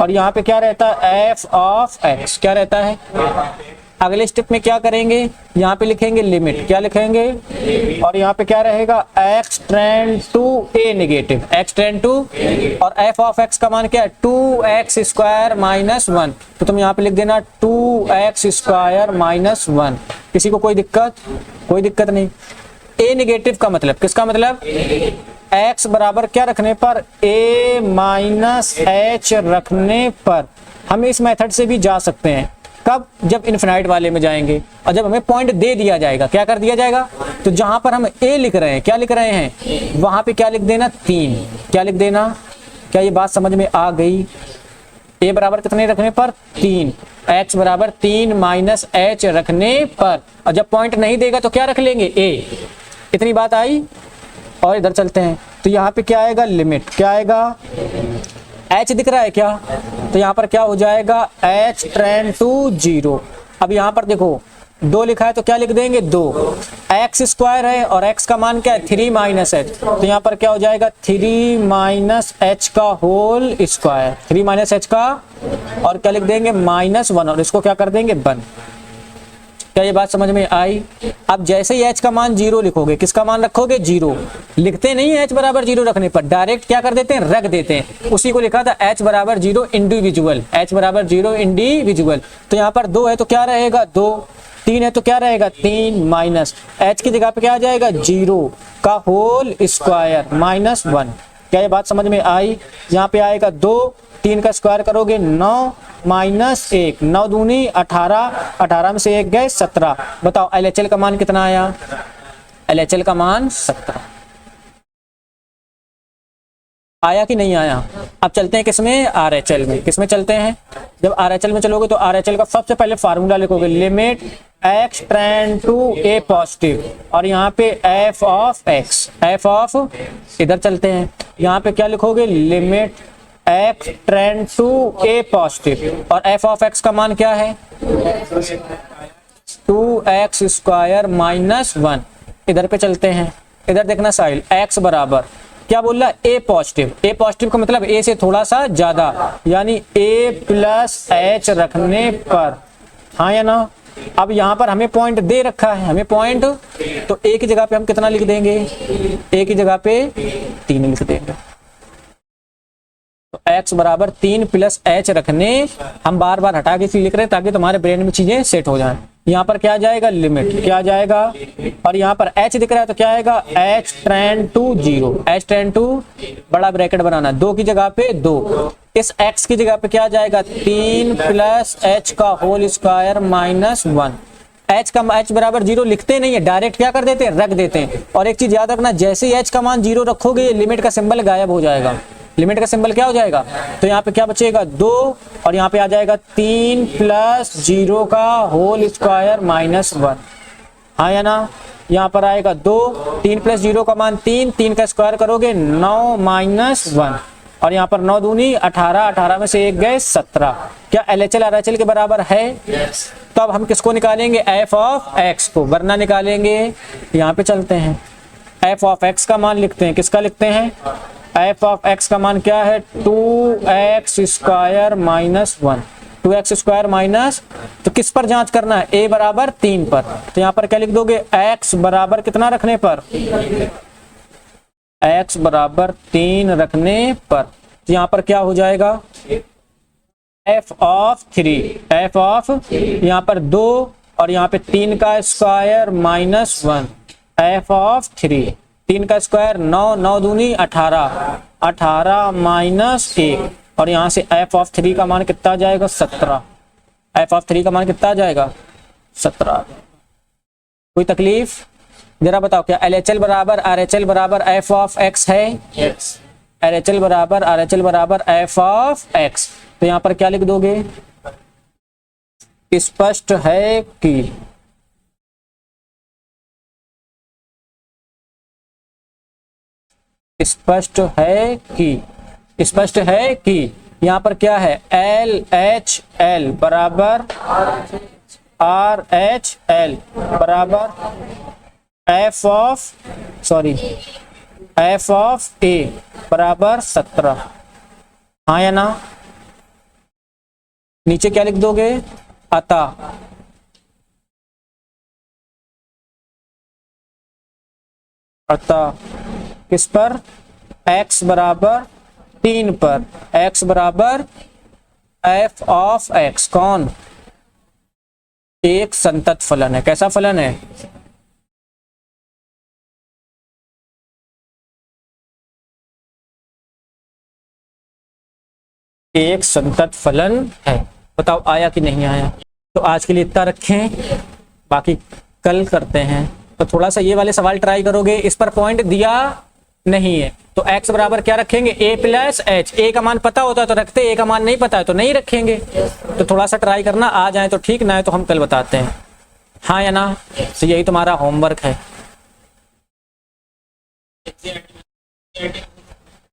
और यहाँ पे क्या रहता है, f ऑफ x, क्या रहता है। अगले स्टेप में क्या करेंगे, यहाँ पे लिखेंगे लिमिट, क्या लिखेंगे, और यहाँ पे क्या रहेगा, x tend to a negative, x tend to, और f ऑफ x का मान क्या है, 2x स्क्वायर माइनस 1, तो तुम यहाँ पे लिख देना 2x स्क्वायर माइनस 1। किसी को कोई दिक्कत, कोई दिक्कत नहीं। a नेगेटिव का मतलब, किसका मतलब, x बराबर क्या रखने पर, a माइनस h रखने पर। हम इस मेथड से भी जा सकते हैं, कब, जब इनफिनाइट वाले में जाएंगे और जब हमें पॉइंट दे दिया जाएगा, क्या कर दिया जाएगा, तो जहां पर हम a लिख रहे हैं, क्या लिख रहे हैं, वहां पे क्या लिख देना, 3, क्या लिख देना, क्या ये बात समझ में आ गई। a बराबर कितने रखने पर, 3, x बराबर 3 माइनस h रखने पर, और जब पॉइंट नहीं देगा तो क्या रख लेंगे, a। इतनी बात आई। और इधर चलते हैं, तो यहाँ पे क्या आएगा, लिमिट, क्या आएगा, h दिख रहा है क्या, तो यहाँ पर क्या हो जाएगा, h टेंड टू 0। अब यहाँ पर देखो 2 लिखा है तो क्या लिख देंगे, 2, x स्क्वायर है और x का मान क्या है, 3 माइनस h, तो यहाँ पर क्या हो जाएगा, 3 माइनस h का होल स्क्वायर, 3 माइनस h का, और क्या लिख देंगे, माइनस 1, और इसको क्या कर देंगे, 1। क्या ये बात समझ में आई। अब जैसे ही h का मान 0 लिखोगे, किसका मान रखोगे, 0, लिखते नहीं h बराबर 0 रखने पर, डायरेक्ट क्या कर देते हैं, रख देते हैं। उसी को लिखा था h बराबर 0 इंडिविजुअल, h बराबर 0 इंडिविजुअल। तो यहाँ पर 2 है तो क्या रहेगा, 2, 3 है तो क्या रहेगा, 3 माइनस h की जगह पे क्या आ जाएगा, 0 का होल स्क्वायर माइनस 1। क्या ये बात समझ में आई। यहाँ पे आएगा 2, 3 का स्क्वायर करोगे 9 माइनस 1, 9 दूनी 18, 18 में से 1 गए 17। बताओ LHL का मान कितना आया, LHL का मान 17 आया कि नहीं आया। अब चलते हैं किसमें, RHL में। किसमें चलते हैं, जब RHL में चलोगे तो RHL का सबसे पहले फार्मूला लिखोगे, limit x tend to a positive, और यहाँ पे f of x, f of, इधर चलते हैं, यहाँ पे क्या लिखोगे, limit x tend to a positive, और f ऑफ x का मान क्या है, 2x स्क्वायर माइनस 1। इधर पे चलते हैं, इधर देखना साहिल, x बराबर क्या बोल रहा है, a पॉजिटिव, a पॉजिटिव का मतलब a से थोड़ा सा ज्यादा, यानी a प्लस h रखने पर, हाँ या ना। अब यहाँ पर हमें पॉइंट दे रखा है, हमें पॉइंट, तो a की जगह पे हम कितना लिख देंगे, a की जगह पे 3 लिख देंगे। तो x बराबर 3 प्लस h रखने, हम बार बार हटा के लिख रहे हैं ताकि तुम्हारे ब्रेन में चीजें सेट हो जाएं। यहाँ पर क्या आ जाएगा, लिमिट, क्या आ जाएगा, और यहाँ पर h दिख रहा है तो क्या आएगा, h tend to 0, h tend to, बड़ा ब्रैकेट बनाना, 2 की जगह पे 2, इस x की जगह पे क्या जाएगा 3 प्लस h का होल स्क्वायर माइनस 1। h बराबर 0 लिखते नहीं है, डायरेक्ट क्या कर देते हैं, रख देते हैं। और एक चीज याद रखना, जैसे ही h का मान 0 रखोगे लिमिट का सिंबल गायब हो जाएगा। लिमिट का सिंबल क्या हो जाएगा, तो यहाँ पे क्या बचेगा 2 और यहाँ पे आ जाएगा 3 प्लस 0 का होल स्क्वायर माइनस 1। हाँ या ना, यहाँ पर आएगा 2, 3 प्लस 0 का मान 3, 3 का स्क्वायर करोगे 9 माइनस 1 और यहाँ पर 9 दूनी 18, 18 में से 1 गए 17। क्या LHL RHL के बराबर है? yes. तो अब हम किसको निकालेंगे, f ऑफ x को, वरना निकालेंगे। यहाँ पे चलते हैं, f ऑफ x का मान लिखते हैं, किसका लिखते हैं, f ऑफ x का मान क्या है 2x square minus 1। 2x square minus, तो किस पर जांच करना है, a बराबर 3 पर। तो यहाँ पर क्या लिख दोगे, x बराबर कितना रखने पर, x बराबर 3 रखने पर। तो यहाँ पर क्या हो जाएगा f ऑफ 3, f ऑफ यहाँ पर 2 और यहाँ पे 3 का स्क्वायर माइनस 1, f ऑफ 3, 3 का स्क्वायर 9, 9 दूनी 18, 18 माइनस 1 और यहाँ से f ऑफ 3 का मान कितना आ जाएगा 17। f ऑफ 3 का मान कितना आ जाएगा 17। कोई तकलीफ, जरा बताओ क्या LHL बराबर RHL बराबर f ऑफ x है? yes. LHL बराबर RHL बराबर f ऑफ x। तो यहाँ पर क्या लिख दोगे, स्पष्ट है कि, स्पष्ट है कि, स्पष्ट है कि यहाँ पर क्या है LHL बराबर RHL बराबर f ऑफ a बराबर 17। हाँ या ना, नीचे क्या लिख दोगे, अतः किस पर, x बराबर 3 पर, x बराबर f ऑफ x कौन, एक संतत फलन है। कैसा फलन है, एक संतत फलन है। बताओ आया कि नहीं आया। तो आज के लिए इतना रखें, बाकी कल करते हैं। तो थोड़ा सा ये वाले सवाल ट्राई करोगे, इस पर पॉइंट दिया नहीं है तो x बराबर क्या रखेंगे, a प्लस एच। a का मान पता होता है तो रखते, a का मान नहीं पता है तो नहीं रखेंगे। तो थोड़ा सा ट्राई करना, आ जाए तो ठीक, ना है तो हम कल बताते हैं। हाँ या ना, तो यही तुम्हारा होमवर्क है।